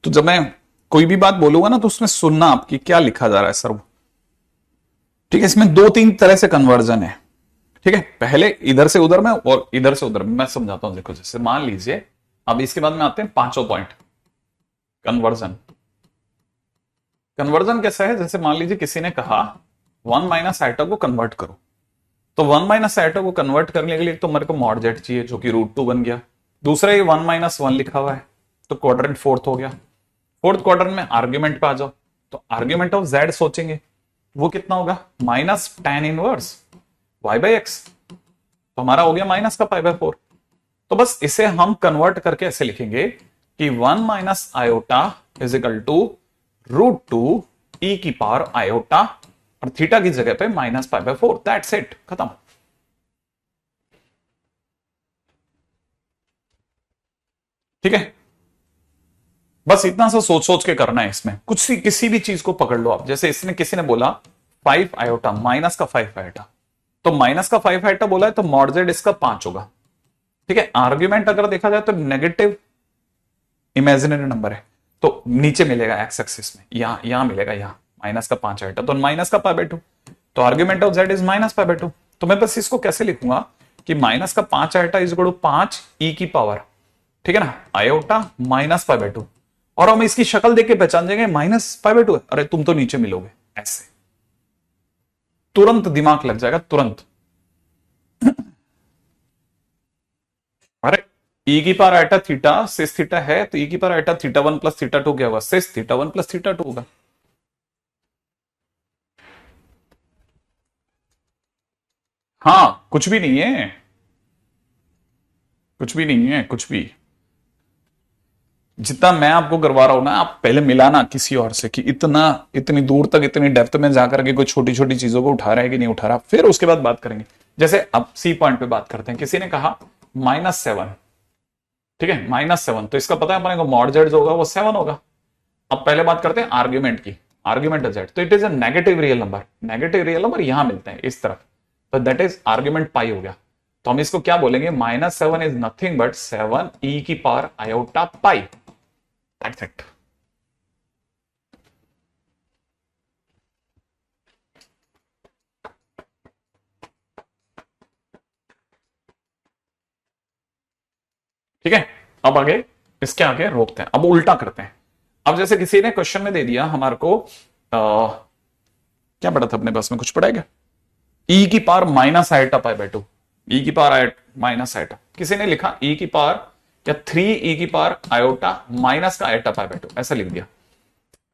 A: तो जब मैं कोई भी बात बोलूंगा ना तो उसमें सुनना आपकी क्या लिखा जा रहा है सर वो। ठीक है, इसमें दो तीन तरह से कन्वर्जन है। ठीक है, पहले इधर से उधर में और इधर से उधर में मैं समझाता हूं। देखो जैसे मान लीजिए, अब इसके बाद में आते हैं पांचों पॉइंट। कन्वर्जन, कन्वर्जन कैसा है, जैसे मान लीजिए किसी ने कहा 1 माइनस आइटा को कन्वर्ट करो, तो 1 माइनस आइटा को कन्वर्ट करने के लिए तो मेरे को मॉड जेड चाहिए जो कि √2 बन गया। दूसरा ये 1 माइनस 1 लिखा हुआ है तो क्वाड्रेंट फोर्थ हो गया। फोर्थ क्वाड्रेंट में आर्ग्यूमेंट पे आ जाओ, तो आर्ग्यूमेंट ऑफ जेड सोचेंगे वो कितना होगा, minus tan inverse y by x, तो हमारा हो गया माइनस का π/4। तो बस इसे हम कन्वर्ट करके ऐसे लिखेंगे कि 1 minus iota is equal to √2 e की पावर आयोटा, और थीटा की जगह पे माइनस π/4। दैट्स इट, खत्म। ठीक है, बस इतना सा सोच सोच के करना है इसमें। कुछ सी किसी भी चीज को पकड़ लो आप, जैसे इसने किसी ने बोला 5 आयोटा, माइनस का 5 आयोटा, तो माइनस का 5 आयोटा बोला है तो मॉड जेड इसका 5 होगा। ठीक है, आर्ग्यूमेंट अगर देखा जाए तो नेगेटिव इमेजिनरी नंबर है, तो नीचे मिलेगा एक्स एक्सिस में, यहां मिलेगा, यहां माइनस का 5 आयोटा, तो माइनस का π/2, तो argument of Z is minus π/2। तो मैं बस इसको कैसे लिखूंगा कि माइनस का 5 आयोटा इज इक्वल टू 5 ई की पावर, ठीक है ना, आयोटा माइनस π/2, और हम इसकी शक्ल देख के पहचान जाएंगे माइनस π/2 है, अरे तुम तो नीचे मिलोगे, ऐसे तुरंत दिमाग लग जाएगा, तुरंत। अरे ई की पावर आइटा थीटा सिस थीटा है, तो ई की पावर आइटा θ1 प्लस θ2 क्या होगा, सिस θ1 प्लस θ2 होगा। हाँ, कुछ भी नहीं है, कुछ भी नहीं है, कुछ भी। जितना मैं आपको करवा रहा हूं ना, आप पहले मिलाना किसी और से कि इतना इतनी दूर तक इतनी डेप्थ में जाकर के कोई छोटी छोटी चीजों को उठा रहा है कि नहीं उठा रहा, फिर उसके बाद बात करेंगे। जैसे अब सी पॉइंट पे बात करते हैं, किसी ने कहा -7, ठीक है, -7, तो इसका पता है अपने को मॉड जेड जो होगा वो 7 होगा। अब पहले बात करते हैं आर्ग्यूमेंट की, आर्ग्यूमेंट ऑफ जेड, तो it is a negative real number, negative real number यहां मिलते हैं इस तरफ, तो दैट इज आर्ग्यूमेंट पाई हो गया। तो हम इसको क्या बोलेंगे, -7 इज नथिंग बट 7 ई की power iota pi, that's it. ठीक है, अब आगे इसके आगे रोकते हैं, अब उल्टा करते हैं। अब जैसे किसी ने क्वेश्चन में दे दिया हमारे को क्या पढ़ा था अपने पास में, कुछ पढ़ा है क्या, ई की पावर माइनस आइटा π/2, ई की पावर माइनस आइटा, किसी ने लिखा ई की पावर या 3 ई की पावर आयोटा माइनस का आइटा π/2, ऐसा लिख दिया।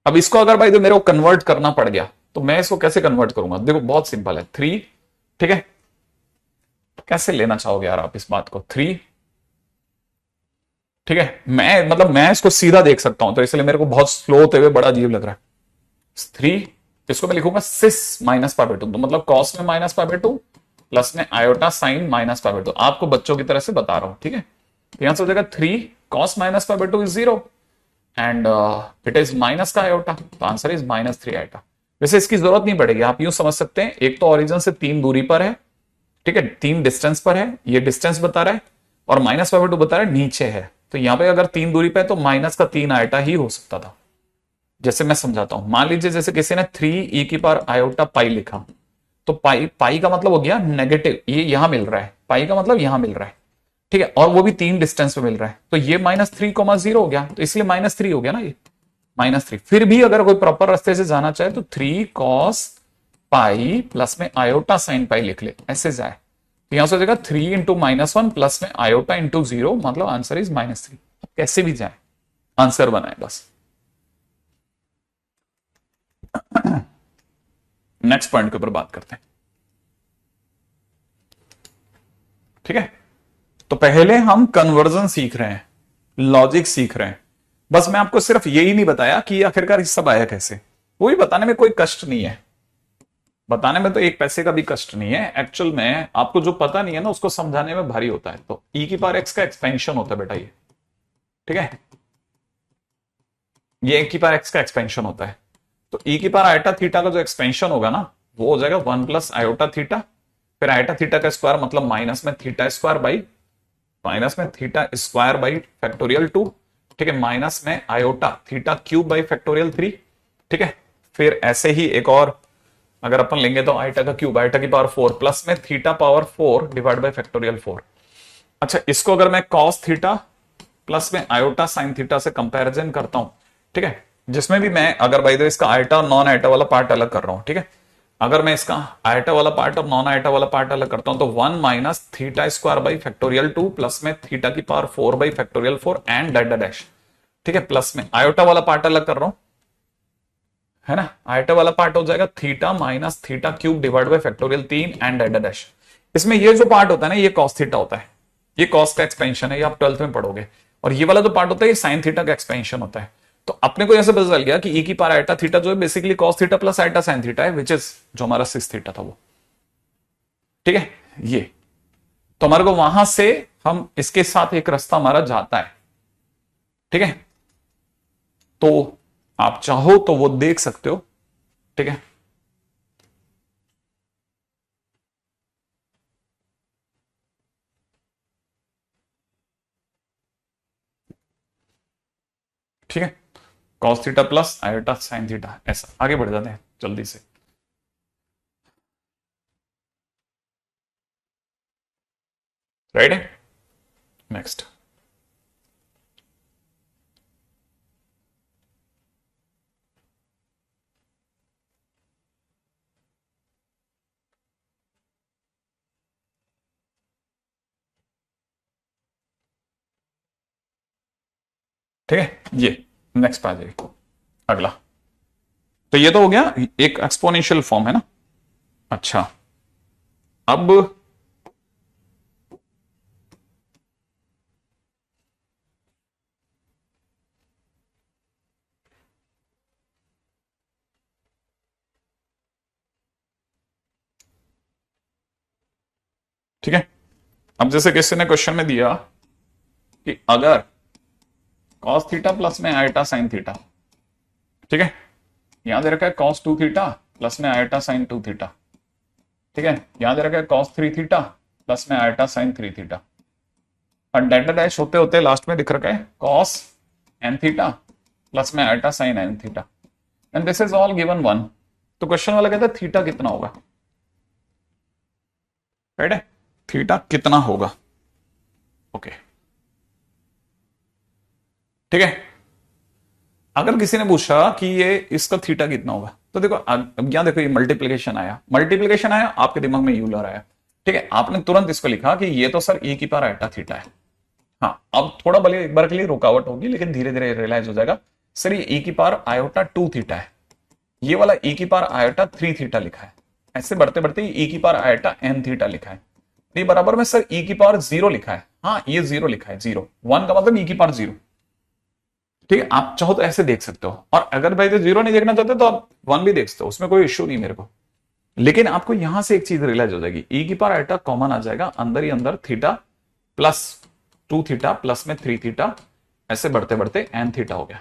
A: अब इसको अगर भाई तो मेरे को कन्वर्ट करना पड़ गया, तो मैं इसको कैसे कन्वर्ट करूंगा, देखो बहुत सिंपल है, 3, ठीक है, कैसे लेना चाहोगे यार आप इस बात को, 3, ठीक है, मैं इसको सीधा देख सकता हूं, तो इसलिए मेरे को बहुत स्लो होते हुए बड़ा अजीब लग रहा है। 3, इसको मैं लिखूंगा सिस माइनस π/2, तो मतलब कॉस में माइनस π/2 प्लस में आयोटा साइन माइनस π/2, आपको बच्चों की तरह से बता रहा हूं, ठीक है। तो यहां से हो जाएगा 3 cos minus π/2 is 0 and it is minus का आयोटा, तो आंसर इज -3 आयोटा। वैसे इसकी जरूरत नहीं पड़ेगी, आप यूं समझ सकते हैं, एक तो ओरिजिन से 3 दूरी पर है, ठीक है, 3 डिस्टेंस पर है, ये डिस्टेंस बता रहा है, और माइनस π/2 बता रहा है नीचे है, तो यहां पे अगर 3 दूरी पे है तो माइनस का 3 आयोटा ही हो सकता था। जैसे मैं समझाता हूं, मान लीजिए जैसे किसी ने 3 ई की पावर आयोटा पाई लिखा, तो पाई का मतलब हो गया नेगेटिव, ये यहां मिल रहा है, पाई का मतलब यहां मिल रहा है, ठीक है, और वो भी 3 डिस्टेंस पे मिल रहा है, तो ये -3,0 हो गया, तो इसलिए -3 हो गया ना, ये -3। फिर भी अगर कोई प्रॉपर रास्ते से जाना चाहे तो 3 कॉस पाई प्लस में आयोटा साइन पाई लिख ले, ऐसे जाए, तो यहां से हो जाएगा 3 इंटू -1 प्लस में आयोटा इंटू 0, मतलब आंसर इज -3। कैसे भी जाए आंसर बनाए बस। नेक्स्ट पॉइंट के ऊपर बात करते हैं, ठीक है। तो पहले हम कन्वर्जन सीख रहे हैं, लॉजिक सीख रहे हैं, बस मैं आपको सिर्फ यही नहीं बताया कि आखिरकार ये सब आया कैसे, वो भी बताने में कोई कष्ट नहीं है, बताने में तो एक पैसे का भी कष्ट नहीं है। एक्चुअल में आपको जो पता नहीं है ना उसको समझाने में भारी होता है। तो ई की पावर एक्स का एक्सपेंशन होता है बेटा ये, ठीक है, ये e की पावर एक्स का एक्सपेंशन होता है। तो ई की पावर आयोटा थीटा का जो एक्सपेंशन होगा ना वो हो जाएगा 1 प्लस आयोटा थीटा, फिर आयोटा थीटा का स्क्वायर मतलब माइनस में थीटा स्क्वायर बाई माइनस में थीटा स्क्वायर बाई फैक्टोरियल 2, ठीक है, माइनस में iota theta cube by factorial 3, ठीक है। फिर ऐसे ही एक और अगर अपन लेंगे तो आइटा का क्यूब, आइटा की पावर 4 प्लस में theta power 4 divide by factorial 4। अच्छा, इसको अगर मैं कॉस थीटा प्लस में आयोटा साइन थीटा से कंपैरिजन करता हूं, ठीक है, जिसमें भी मैं अगर भाई इसका आयटा और नॉन आयटा वाला पार्ट अलग कर रहा हूं, ठीक है, अगर मैं इसका आयटा वाला पार्ट और नॉन आयटा वाला पार्ट अलग करता हूं तो 1 minus theta square by factorial 2 plus में थीटा की power 4 by factorial 4 and that dash, ठीक है, प्लस में आयोटा वाला पार्ट अलग कर रहा हूं, है ना, आयटा वाला पार्ट हो जाएगा theta minus theta cube divide by factorial 3 and that dash. इसमें ये जो पार्ट होता है ना, ये कॉस थीटा होता है, ये कॉस का एक्सपेंशन है, ये आप 12th में पढ़ोगे। और ये वाला जो पार्ट होता है ये साइन थीटा का एक्सपेंशन होता है। तो अपने को ऐसे पता चल गया कि ई की पावर आयटा थीटा जो है basically cos theta plus eta sine theta है, विच इज जो हमारा सिक्स थीटा था वो, ठीक है। ये तो हमारे को वहां से हम इसके साथ एक रास्ता हमारा जाता है, ठीक है, तो आप चाहो तो वो देख सकते हो, ठीक है। ठीक है, cos theta plus iota sine theta, ऐसा आगे बढ़ जाते हैं जल्दी से। राइट है, नेक्स्ट। ठीक है, ये नेक्स्ट आ जाएगी अगला। तो ये तो हो गया एक एक्सपोनेंशियल फॉर्म, है ना। अच्छा, अब ठीक है, अब जैसे किसी ने क्वेश्चन में दिया कि अगर cos थीटा प्लस में आयटा साइन थीटा, ठीक है, यहां दे रखा है cos 2 थीटा प्लस में आयटा साइन 2 थीटा, ठीक है, यहां दे रखा है cos 3 थीटा प्लस में आयटा साइन 3 थीटा, और डेल्टा डैश होते होते लास्ट में दिख रखा है cos n थीटा प्लस में iota sine n theta, and this is all given 1। तो क्वेश्चन वाला कहता है थीटा कितना होगा, राइट है, थीटा कितना होगा, ओके, ठीक है। अगर किसी ने पूछा कि ये इसका थीटा कितना होगा, तो देखो अब यहां देखो ये मल्टीप्लीकेशन आया, मल्टीप्लीकेशन आया, आपके दिमाग में यूलर आया, ठीक है, आपने तुरंत इसको लिखा कि ये तो सर e की पावर आयटा थीटा है। हाँ, अब थोड़ा भले एक बार के लिए रुकावट होगी, लेकिन धीरे धीरे रियलाइज हो जाएगा सर ये e की पावर आयोटा 2 थीटा है, ये वाला e की पावर आयोटा 3 थीटा लिखा है, ऐसे बढ़ते बढ़ते e की पावर आयोटा n थीटा लिखा है, ये बराबर में सर e की पावर 0 लिखा है, हाँ ये 0 लिखा है, 0 1 का मतलब e की पावर 0, ठीक है। आप चाहो तो ऐसे देख सकते हो, और अगर भाई तो 0 नहीं देखना चाहते तो आप 1 भी देख सकते हो, उसमें कोई इश्यू नहीं मेरे को। लेकिन आपको यहां से एक चीज रियलाइज हो जाएगी, e की पावर आयटा कॉमन आ जाएगा, अंदर ही अंदर थीटा प्लस 2 थीटा प्लस में 3 थीटा, ऐसे बढ़ते बढ़ते n थीटा हो गया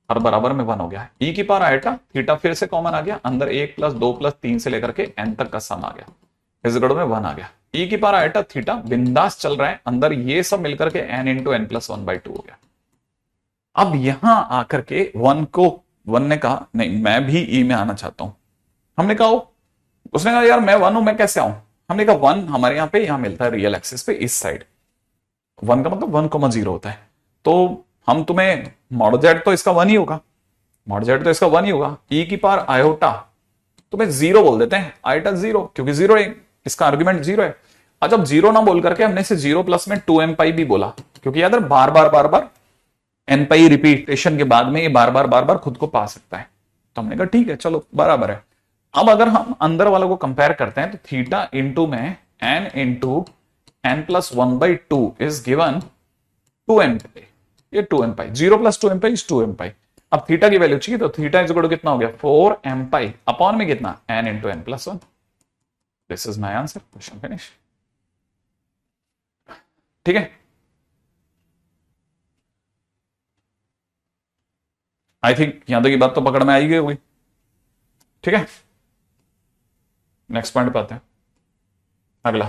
A: और बराबर में 1 हो गया। e की पावर आयटा थीटा फिर से कॉमन आ गया, अंदर 1 प्लस 2 प्लस 3 से लेकर के n तक का सम आ गया, इस गढ़ में 1 आ गया। e की पावर आयटा थीटा बिंदास चल रहा है, अंदर ये सब मिलकर के n इंटू n प्लस 1/2 हो गया। अब यहां आकर के 1 ने कहा नहीं मैं भी ई में आना चाहता हूं, हमने कहा उसने कहा यार मैं 1 हूं, मैं कैसे आऊं, हमने कहा 1 हमारे यहां पे यहां मिलता है रियल एक्सिस पे इस साइड, 1 का मतलब 1,0 होता है, तो हम तुम्हें मॉड जेड तो इसका 1 ही होगा, मॉड जेड तो इसका 1 ही होगा, ई की पावर आयोटा तुम्हें 0 बोल देते हैं, आयोटा 0 क्योंकि 0 है, इसका आर्ग्यूमेंट 0 है। अच्छा, अब 0 ना बोल करके हमने इसे 0 प्लस में 2m पाई भी बोला, क्योंकि याद है बार बार एन पाई रिपीटेशन के बाद में ये बार बार खुद को पा सकता है, तो हमने कहा ठीक है चलो बराबर है। अब अगर हम अंदर वाला को कंपेयर करते हैं तो थीटा इंटू में n into n plus 1/2 is given 2m pi, ये 2m pi, 0 plus 2m pi is 2m पाई। अब थीटा की वैल्यू चाहिए तो थीटा इज इक्वल टू कितना हो गया 4m पाई अपॉन में कितना n into n plus 1। This is my answer, question finish, ठीक है। आई थिंक यहां तक की बात तो पकड़ में आई गई होगी, ठीक है। नेक्स्ट पॉइंट पे आते हैं, अगला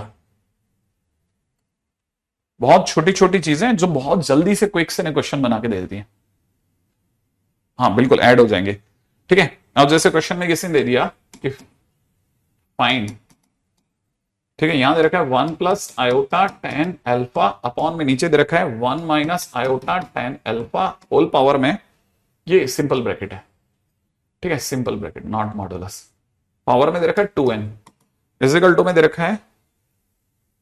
A: बहुत छोटी छोटी चीजें जो बहुत जल्दी से क्विक से क्वेश्चन बना के दे देती हैं। हाँ बिल्कुल ऐड हो जाएंगे। ठीक है, अब जैसे क्वेश्चन में किसी ने दे दिया कि फाइंड, ठीक है, यहां दे रखा है 1 plus iota tan alpha upon में नीचे दे रखा है 1 minus iota tan alpha whole power में, ये सिंपल ब्रैकेट है। ठीक है, simple bracket not modulus, power में दे रखा है 2n इजिकल टू में दे रखा है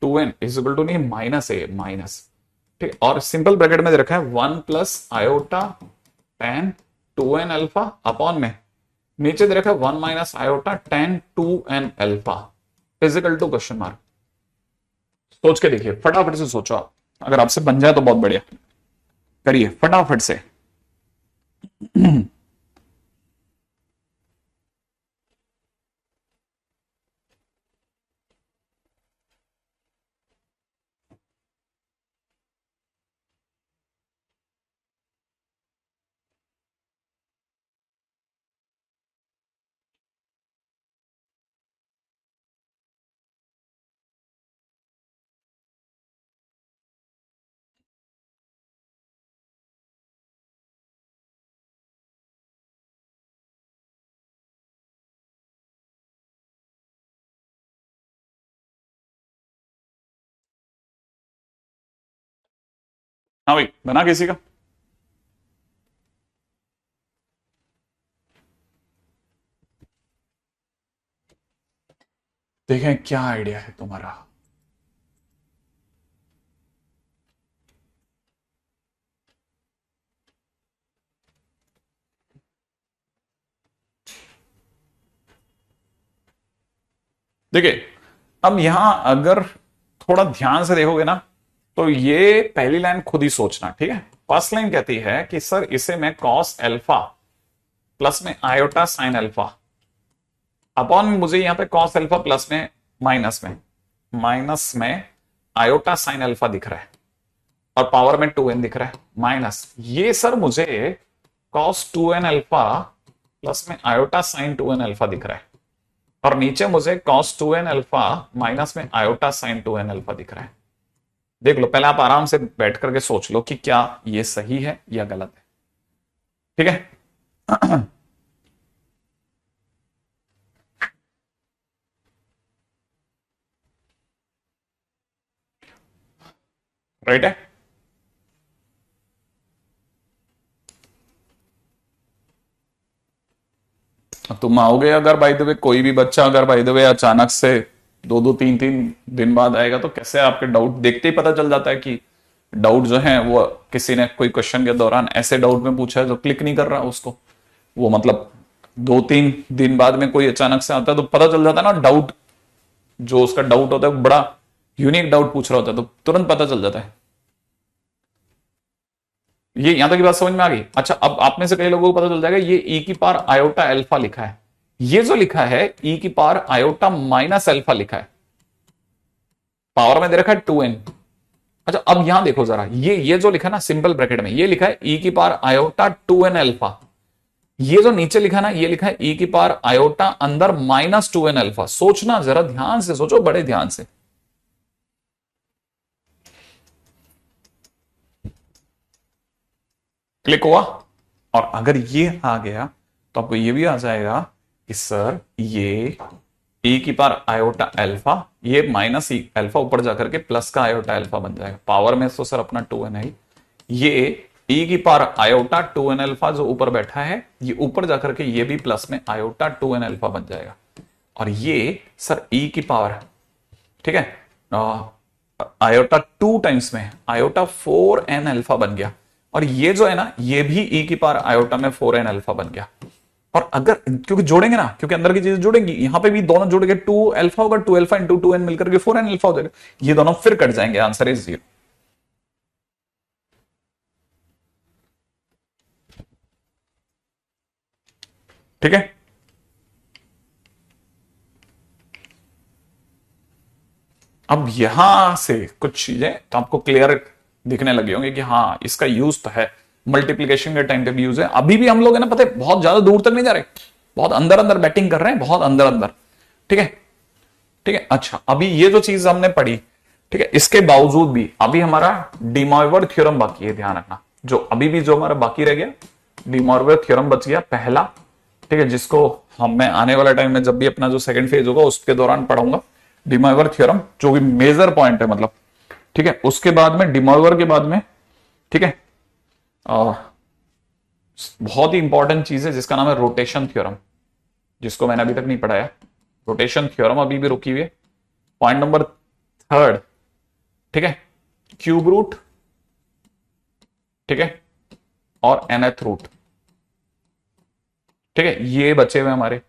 A: 2n इजिकल टू नहीं माइनस है माइनस। ठीक, और सिंपल ब्रैकेट में दे रखा है 1 plus iota tan 2n alpha upon में नीचे दे रखा है 1 minus iota tan 2n alpha is equal to question mark. सोच के देखिए, फटाफट से सोचो आप, अगर आपसे बन जाए तो बहुत बढ़िया, करिए फटाफट से। हाँ भाई, बना किसी का? देखें क्या आइडिया है तुम्हारा। देखिए, अब यहां अगर थोड़ा ध्यान से देखोगे ना, तो ये पहली लाइन खुद ही सोचना। ठीक है, फर्स्ट लाइन कहती है कि सर इसे मैं कॉस अल्फा प्लस में आयोटा साइन अल्फा अपॉन, मुझे यहां पे कॉस अल्फा प्लस में माइनस में आयोटा साइन अल्फा दिख रहा है और पावर में 2n दिख रहा है माइनस, ये सर मुझे कॉस 2n अल्फा प्लस में आयोटा साइन 2n अल्फा दिख रहा है और नीचे मुझे कॉस 2n अल्फा माइनस में आयोटा साइन 2n अल्फा दिख रहा है। देख लो, पहले आप आराम से बैठ करके सोच लो कि क्या ये सही है या गलत है। ठीक है। राइट है। अब तुम आओगे, अगर बाय द वे कोई भी बच्चा अगर बाय द वे अचानक से 2-2 3-3 दिन बाद आएगा, तो कैसे आपके डाउट देखते ही पता चल जाता है कि डाउट जो है वो किसी ने कोई क्वेश्चन के दौरान ऐसे डाउट में पूछा है जो क्लिक नहीं कर रहा उसको, वो मतलब 2-3 दिन बाद में कोई अचानक से आता है तो पता चल जाता है ना, डाउट जो उसका डाउट होता है बड़ा यूनिक डाउट पूछ रहा होता है तो तुरंत पता चल जाता है। ये यहां तक की बात समझ में आ गई? अच्छा, अब आप में से कई लोगों को पता चल जाएगा ये ई की पावर आयोटा अल्फा लिखा है, ये जो लिखा है ई की पावर आयोटा माइनस अल्फा लिखा है, पावर में दे रखा है 2n। अच्छा, अब यहां देखो जरा, ये जो लिखा है ना सिंपल ब्रैकेट में, ये लिखा है ई की पावर आयोटा 2n अल्फा, ये जो नीचे लिखा है ना ये लिखा है ई की पावर आयोटा अंदर माइनस 2n अल्फा। सोचना जरा, ध्यान से सोचो, बड़े ध्यान से। क्लिक हुआ? और अगर ये आ गया तो आपको ये भी आ जाएगा कि सर ये e की पावर आयोटा अल्फा, ये माइनस ई अल्फा ऊपर जाकर के प्लस का आयोटा अल्फा बन जाएगा, पावर में तो सर अपना 2n है, ये e की पावर आयोटा 2n अल्फा जो ऊपर बैठा है ये ऊपर जाकर के ये भी प्लस में आयोटा 2n अल्फा बन जाएगा, और ये सर e की पावर, ठीक है, आयोटा 2 टाइम्स में आयोटा 4n अल्फा बन गया, और ये जो है ना ये भी e की पावर आयोटा में 4n अल्फा बन गया। और अगर क्योंकि जोड़ेंगे ना, क्योंकि अंदर की चीजें जोड़ेंगी, यहां पे भी दोनों जोड़ के 2 अल्फा होगा, 2 अल्फा इंटू 2n मिलकर के 4n अल्फा हो जाएगा, ये दोनों फिर कट जाएंगे, आंसर इज 0। ठीक है, अब यहां से कुछ चीजें तो आपको क्लियर दिखने लगे होंगे कि हाँ इसका यूज तो है, मल्टीप्लीकेशन के टाइम पे भी यूज है। अभी भी हम लोग है ना, पता है, बहुत ज्यादा दूर तक नहीं जा रहे, बहुत अंदर अंदर बैटिंग कर रहे हैं, बहुत अंदर अंदर। ठीक है, ठीक है। अच्छा, अभी ये जो चीज हमने पढ़ी, ठीक है, इसके बावजूद भी अभी हमारा डिमॉइवर थ्योरम बाकी है, ध्यान रखना। जो अभी भी जो हमारा बाकी रह गया, डिमॉइवर थ्योरम बच गया पहला, ठीक है, जिसको मैं आने वाला टाइम में जब भी अपना जो सेकंड फेज होगा उसके दौरान पढ़ाऊंगा। डिमॉइवर थ्योरम जो भी मेजर पॉइंट है मतलब, ठीक है। उसके बाद में डिमॉइवर के बाद में, ठीक है, बहुत ही इंपॉर्टेंट चीज है जिसका नाम है रोटेशन थ्योरम, जिसको मैंने अभी तक नहीं पढ़ाया। रोटेशन थ्योरम अभी भी रुकी हुई है। पॉइंट नंबर थर्ड, ठीक है, क्यूब रूट, ठीक है, और nth रूट, ठीक है, ये बचे हुए हमारे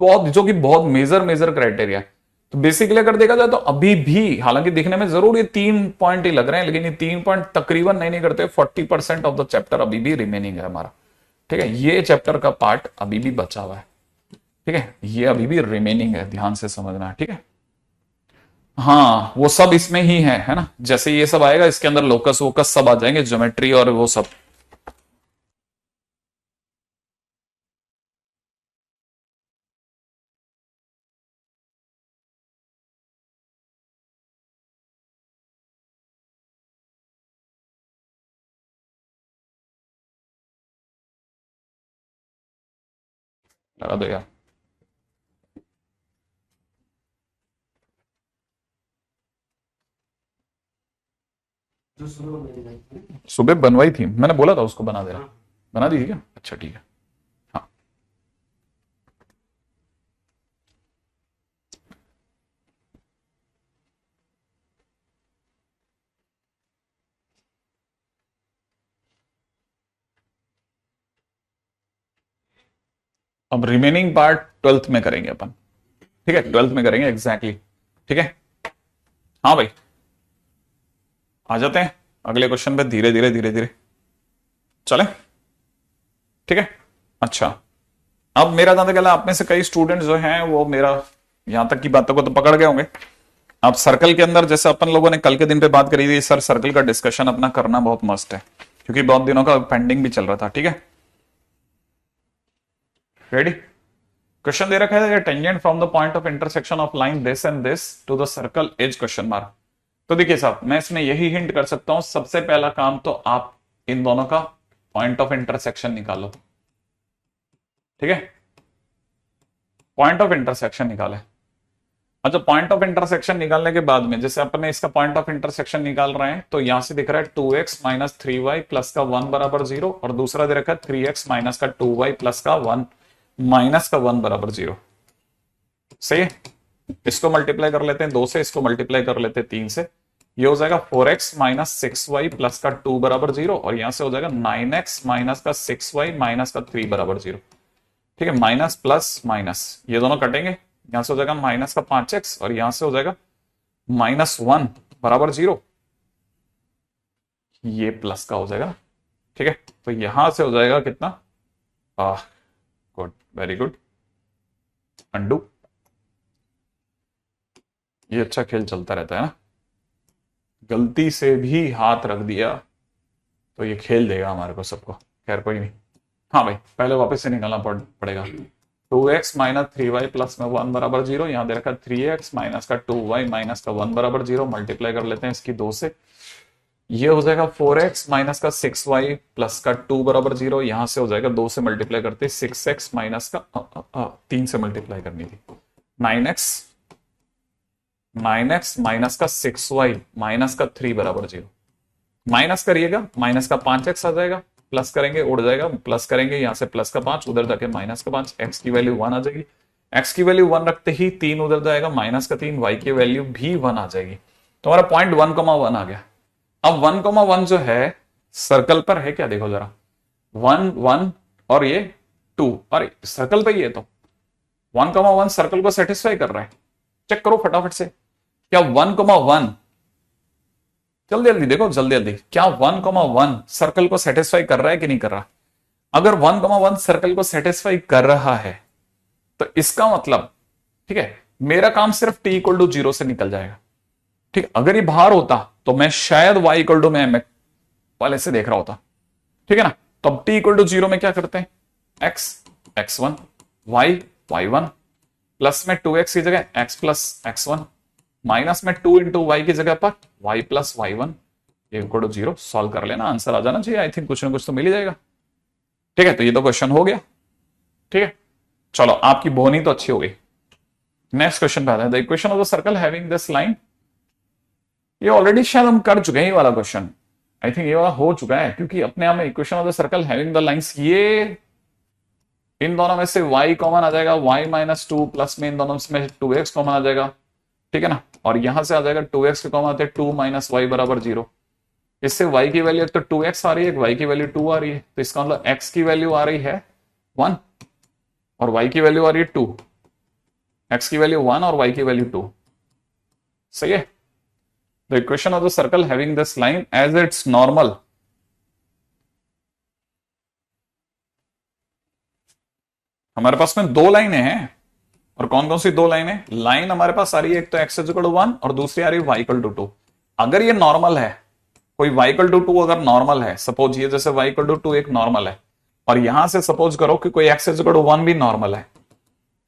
A: बहुत, जो कि बहुत मेजर मेजर क्राइटेरिया है। तो बेसिकली अगर देखा जाए तो अभी भी, हालांकि दिखने में जरूर ये 3 पॉइंट ही लग रहे हैं, लेकिन ये 3 पॉइंट तकरीबन नहीं करते। 40% ऑफ द चैप्टर अभी भी रिमेनिंग है हमारा, ठीक है। ये चैप्टर का पार्ट अभी भी बचा हुआ है, ठीक है, ये अभी भी रिमेनिंग है, ध्यान से समझना है, ठीक है। हाँ, वो सब इसमें ही है ना। जैसे ये सब आएगा इसके अंदर लोकस वोकस सब आ जाएंगे, ज्योमेट्री और वो सब। लगा दो यार। सुबह बनवाई थी, मैंने बोला था उसको बना देना। बना दी थी क्या? अच्छा ठीक है। हाँ, अब रिमेनिंग पार्ट 12th में करेंगे अपन, ठीक है, 12th में करेंगे एग्जैक्टली, ठीक है। हाँ भाई, आ जाते हैं अगले क्वेश्चन पे, धीरे धीरे धीरे धीरे चले, ठीक है। अच्छा, अब मेरा जानते क्या, आप में से कई स्टूडेंट जो हैं वो मेरा यहां तक की बातों को तो पकड़ गए होंगे। अब सर्कल के अंदर जैसे अपन लोगों ने कल के दिन पे बात करी थी सर, सर्कल का डिस्कशन अपना करना बहुत मस्त है, क्योंकि बहुत दिनों का पेंडिंग भी चल रहा था, ठीक है। रेडी? क्वेश्चन दे रखा है tangent from the point of intersection of line this and this to the circle as question mark. तो देखिए साहब, मैं इसमें यही हिंट कर सकता हूं, सबसे पहला काम तो आप इन दोनों का पॉइंट ऑफ इंटरसेक्शन निकालो, ठीक है, पॉइंट ऑफ इंटरसेक्शन निकाले। अच्छा, पॉइंट ऑफ इंटरसेक्शन निकालने के बाद में जैसे अपने इसका पॉइंट ऑफ इंटरसेक्शन निकाल रहे हैं, तो यहां से दिख रहा है 2x माइनस 3y प्लस का 1 बराबर 0, और दूसरा दे रखा है 3x माइनस का 2y प्लस का 1 माइनस का 1 बराबर 0। सही है, इसको मल्टीप्लाई कर लेते हैं 2 से, इसको मल्टीप्लाई कर लेते हैं 3 से, ये हो जाएगा 4x माइनस 6y प्लस का 2 बराबर 0, और यहां से हो जाएगा 9x माइनस का 6y माइनस का 3 बराबर 0, ठीक है। माइनस प्लस माइनस ये दोनों कटेंगे, यहां से हो जाएगा माइनस का 5x, और यहां से हो जाएगा -1 बराबर 0, ये प्लस का हो जाएगा, ठीक है। तो यहां से हो जाएगा कितना, गुड, वेरी गुड, अंडू। ये अच्छा खेल चलता रहता है ना, गलती से भी हाथ रख दिया तो ये खेल देगा हमारे को सबको, खैर कोई नहीं। हाँ भाई, पहले वापस से निकालना पड़ेगा। 2x माइनस 3y प्लस में 1 बराबर 0, यहां दे रखा 3x माइनस का 2y माइनस का 1 बराबर 0, मल्टीप्लाई कर लेते हैं इसकी 2 से, ये हो जाएगा 4x माइनस का 6y प्लस का 2 बराबर 0, यहां से हो जाएगा 2 से मल्टीप्लाई करते 6x माइनस का 3 से मल्टीप्लाई करनी थी 9x, 9x माइनस का 6y माइनस का 3 बराबर 0, माइनस करिएगा, माइनस का 5x आ जाएगा, प्लस करेंगे उड़ जाएगा, प्लस करेंगे यहां से प्लस का 5, उधर जाके माइनस का 5, x की वैल्यू 1 आ जाएगी, x की वैल्यू 1 रखते ही 3 उधर जाएगा, माइनस का 3, y की वैल्यू भी 1 आ जाएगी। तो हमारा पॉइंट 1,1 आ गया। अब 1,1 जो है सर्कल पर है क्या, देखो जरा, 1 1 और ये 2, अरे सर्कल पे ही है, तो 1,1 सर्कल को सेटिस्फाई कर रहा है, चेक करो फटाफट से, क्या 1,1, जल्दी जल्दी देखो, जल्दी जल्दी, क्या 1,1 सर्कल को सेटिस्फाई कर रहा है कि नहीं कर रहा? अगर 1,1 सर्कल को सेटिस्फाई कर रहा है तो इसका मतलब, ठीक है, मेरा काम सिर्फ t इक्वल टू 0 से निकल जाएगा, ठीक। अगर ये बाहर होता तो मैं शायद y इक्वल टू में वाले से देख रहा होता, ठीक है ना। तो अब t इक्वल टू 0 में क्या करते हैं, x x1 y y1 plus में 2x की जगह x प्लस x1, माइनस में 2 इंटू वाई की जगह पर y plus y one equal to 0। Solve कर लेना, आंसर आ जाना चाहिए। आई थिंक कुछ ना कुछ तो मिल ही जाएगा। ठीक है, तो ये तो क्वेश्चन हो गया। ठीक है, चलो आपकी बोनी तो अच्छी हो गई। नेक्स्ट क्वेश्चन पे आता है। The equation of the circle having this line. ये ऑलरेडी शायद हम कर चुके हैं ये वाला क्वेश्चन। आई थिंक ये वाला हो चुका है, क्योंकि अपने आप में equation of the circle having the lines, ये इन दोनों में से y कॉमन आ जाएगा, y माइनस टू प्लस में इन दोनों में 2x कॉमन आ जाएगा। ठीक है ना, और यहां से आ जाएगा 2x के कॉमन आते हैं 2 माइनस वाई बराबर 0। इससे y की वैल्यू एक तो 2x आ रही है, y की वैल्यू 2 आ रही है, तो इसका मतलब x की वैल्यू आ रही है 1 और y की वैल्यू आ रही है 2। x की वैल्यू 1 और y की वैल्यू 2। सही है। The equation of the circle having this line as its normal. हमारे पास में दो लाइनें हैं, और कौन कौन सी दो लाइनें? लाइन हमारे पास आ रही है, एक तो x इक्वल टू 1 और दूसरी आ रही है y इक्वल टू 2। अगर ये नॉर्मल है, कोई y इक्वल टू 2 अगर नॉर्मल है, सपोज ये जैसे y इक्वल टू 2 एक नॉर्मल है, और यहां से सपोज करो कि कोई x इक्वल टू 1 भी नॉर्मल है।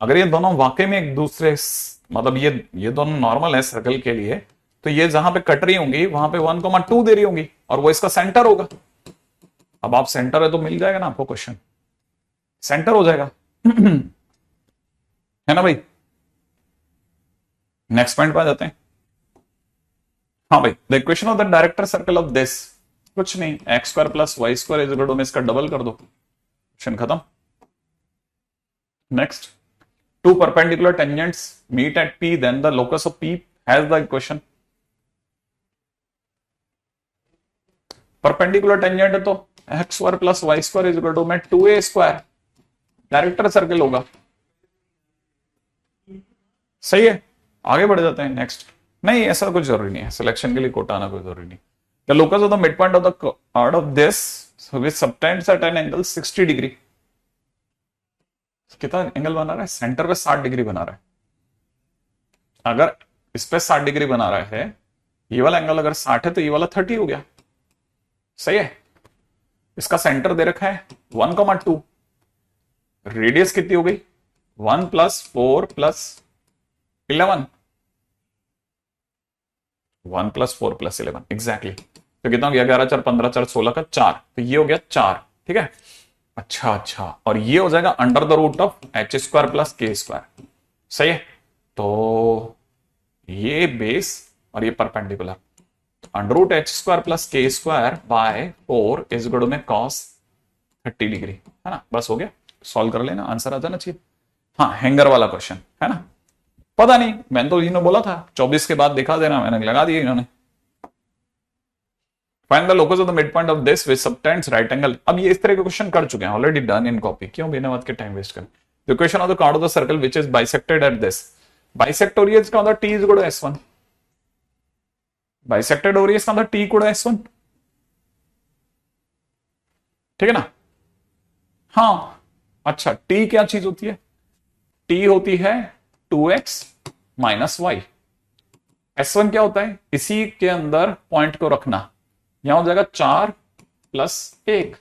A: अगर ये दोनों वाकई में एक दूसरे, मतलब ये दोनों नॉर्मल है सर्कल के लिए, तो ये जहां पे कट रही होंगी वहां पे 1,2 दे रही होंगी और वो इसका सेंटर होगा। अब आप सेंटर है तो मिल जाएगा ना आपको, क्वेश्चन सेंटर हो जाएगा। है ना भाई। नेक्स्ट पॉइंट पे आ जाते हैं। हाँ भाई, the equation of the director circle of this, कुछ नहीं, x square plus y square is equal to, में इसका डबल कर दो, क्वेश्चन खत्म। Next, two perpendicular tangents meet at P, then the locus of P has the equation. Perpendicular tangent है तो x square plus y square is equal to में 2a square, director circle होगा। सही है, आगे बढ़ जाते हैं। नेक्स्ट, नहीं ऐसा कुछ जरूरी नहीं है, सिलेक्शन के लिए कोटा आना कोई जरूरी नहीं। The locus of the mid point of the chord of this with subtends at an angle 60 degree. कितना एंगल बना रहा है? सेंटर पे 60 डिग्री बना रहा है। अगर इस पे 60 डिग्री बना रहा है, ये वाला एंगल अगर 60 है तो ये वाला 30 हो गया। सही है। इसका सेंटर दे रखा है 1,2, रेडियस कितनी हो गई? 1 plus 4 plus 11, 1 plus 4 plus 11 exactly. तो कितना हो गया? 11 4 15 4 16 का 4, तो ये हो गया 4। ठीक है, अच्छा, और ये हो जाएगा under the root of H square plus K square. सही है, तो ये बेस और ये perpendicular, under root H square plus K square by 4 is equal to में कॉस 30 डिग्री, है ना। बस हो गया, सॉल्व कर लेना, आंसर आ जाना चाहिए। हाँ, हैंगर वाला क्वेश्चन है ना। पता नहीं, मैंने तो इन्होंने बोला था 24 के बाद दिखा देना, मैंने लगा दिया इन्होंने। Find the locus of the mid point of this with subtends right angle. अब ये इस तरह के क्वेश्चन कर चुके हैं, ऑलरेडी डन इन कॉपी, क्यों बिना बात के टाइम वेस्ट करें। The equation of the chord of the circle which is bisected at this. Bisectorial का मतलब t is equal to s1, bisected हो रही है इसका मतलब t इक्वल टू s1। ठीक है ना। हाँ, अच्छा, t क्या चीज होती है? t होती है 2x माइनस वाई। S1 क्या होता है? इसी के अंदर पॉइंट को रखना, यहां हो जाएगा 4 प्लस 1,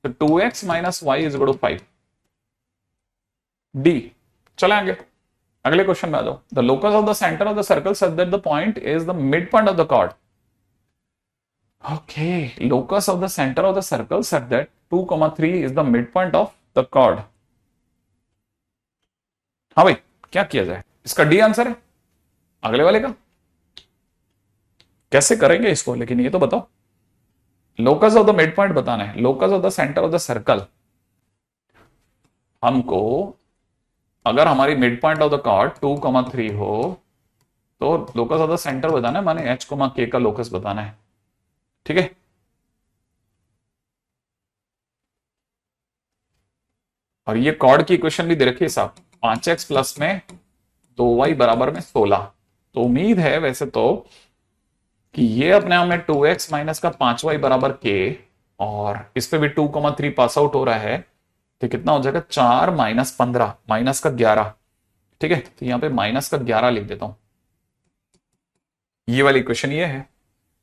A: तो 2x minus y is equal to 5 d. चले आगे, अगले क्वेश्चन में आ जाओ। The locus of the centre of the circle such that the point is the mid point of the chord. Okay, locus of the centre of the circle such that 2,3 is the mid point of the chord. हाँ भाई, क्या किया जाए? इसका D answer है, अगले वाले का कैसे करेंगे इसको, लेकिन ये तो बताओ। Locus of the mid point बताना है, locus of the centre of the circle. हमको अगर हमारी mid point of the card 2,3 हो तो लोकस ऑफ द सेंटर बताना है, माने h, k का लोकस बताना है। ठीक है, और ये कॉर्ड की इक्वेशन भी दे रखी है साहब, 5x प्लस में 2y बराबर में 16। तो उम्मीद है वैसे तो कि ये अपने आप में 2x माइनस का 5y बराबर k, और इस पे भी 2,3 पास आउट हो रहा है, तो कितना हो जाएगा? 4 माइनस 15 माइनस का 11। ठीक है, तो यहां पे माइनस का 11 लिख देता हूं। ये वाली इक्वेशन ये है,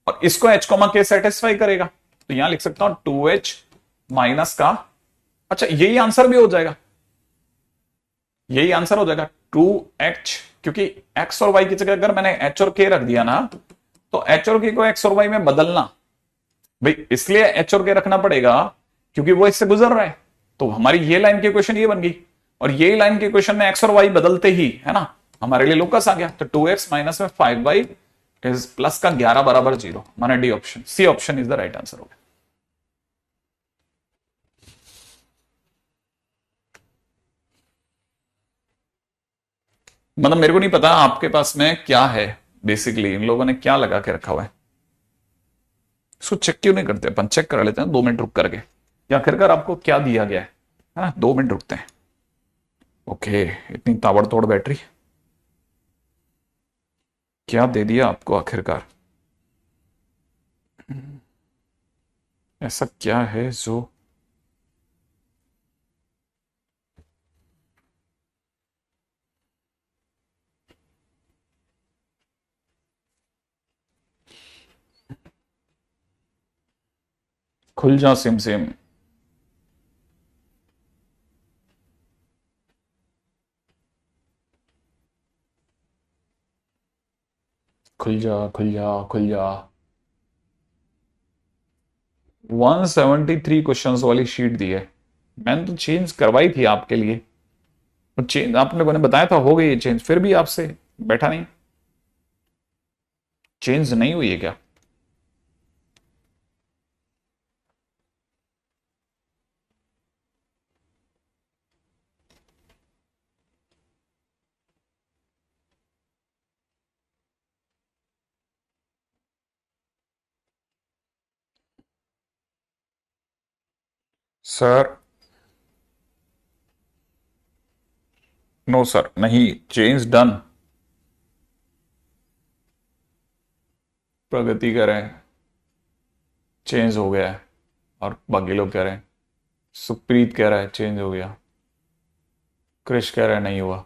A: और इसको h, k सेटिस्फाई करेगा, तो यहां लिख सकता हूं 2h माइनस का, अच्छा यही आंसर भी हो जाएगा, यही आंसर हो जाएगा 2h क्योंकि एक्स और वाई की जगह अगर मैंने एच और के रख दिया ना, तो एच और के को एक्स और वाई में बदलना, भाई इसलिए एच और के रखना पड़ेगा क्योंकि वो इससे गुजर रहा है। तो हमारी ये लाइन की इक्वेशन ये बन गई, और ये लाइन की इक्वेशन में एक्स और वाई बदलते ही है ना हमारे लिए लोकस आ गया। तो 2x माइनस में 5y इज प्लस का 11 बराबर 0, माना d option, c option is the right answer हो गया। मतलब मेरे को नहीं पता आपके पास में क्या है, बेसिकली इन लोगों ने क्या लगा के रखा हुआ है, इसको चेक क्यों नहीं करते? अपन चेक कर लेते हैं 2 मिनट रुक करके, या आखिरकार आपको क्या दिया गया है ना। 2 मिनट रुकते हैं। ओके, इतनी ताबड़तोड़ बैटरी, क्या दे दिया आपको आखिरकार? ऐसा क्या है जो खुल जा सिम सिम। खुल जा खुल जा खुल जा। 173 क्वेश्चंस वाली शीट दी है, मैंने तो चेंज करवाई थी आपके लिए, और चेंज आप लोगों ने बताया था हो गई चेंज, फिर भी आपसे बैठा नहीं। चेंज नहीं हुई है क्या? सर नो सर, नहीं, चेंज डन। प्रगति कर रहे हैं, चेंज हो गया है, और बाकी लोग कह रहे हैं, सुप्रीत कह रहा है चेंज हो गया, क्रिश कह रहा है नहीं हुआ।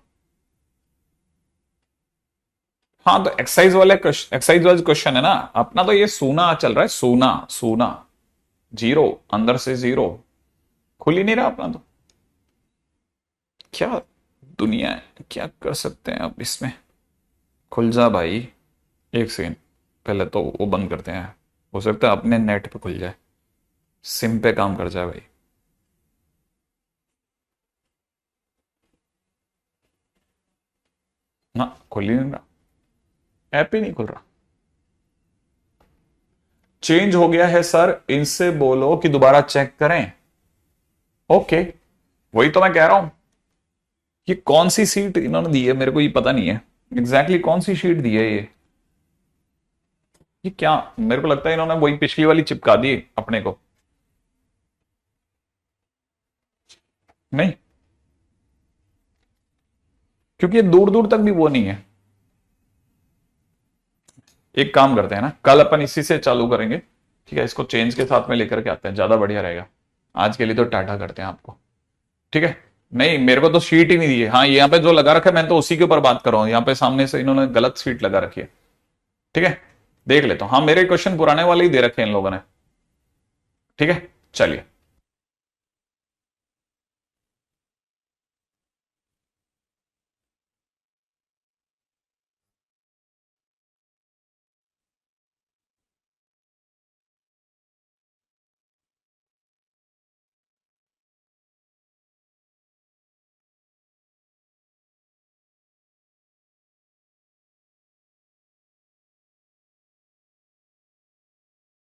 A: हाँ तो एक्सरसाइज वाले क्वेश्चन है ना अपना, तो ये सूना चल रहा है, सूना सूना, जीरो, अंदर से जीरो, खुल ही नहीं रहा अपना तो। क्या दुनिया है, क्या कर सकते हैं अब इसमें। खुल जा भाई, एक सेकेंड, पहले तो वो बंद करते हैं, हो सकता है अपने नेट पे खुल जाए, सिम पे काम कर जाए भाई। ना खुल ही नहीं रहा, ऐप ही नहीं खुल रहा। चेंज हो गया है सर, इनसे बोलो कि दोबारा चेक करें। ओके, वही तो मैं कह रहा हूं, ये कौन सी सीट इन्होंने दी है मेरे को ये पता नहीं है एग्जैक्टली कौन सी शीट दी है ये क्या, मेरे को लगता है इन्होंने वही पिछली वाली चिपका दी अपने को। नहीं, क्योंकि ये दूर दूर तक भी वो नहीं है। एक काम करते हैं ना, कल अपन इसी से चालू करेंगे, ठीक है, इसको चेंज के साथ में लेकर के आते हैं, ज्यादा बढ़िया रहेगा। आज के लिए तो टाटा करते हैं आपको, ठीक है। नहीं, मेरे को तो शीट ही नहीं दी है। हाँ, यहाँ पे जो लगा रखा है मैं तो उसी के ऊपर बात कर रहा हूँ, यहाँ पे सामने से इन्होंने गलत शीट लगा रखी है, ठीक है। देख लेता हूँ, हाँ मेरे क्वेश्चन पुराने वाले ही दे रखे हैं इन लोगों ने, ठीक है। चलिए।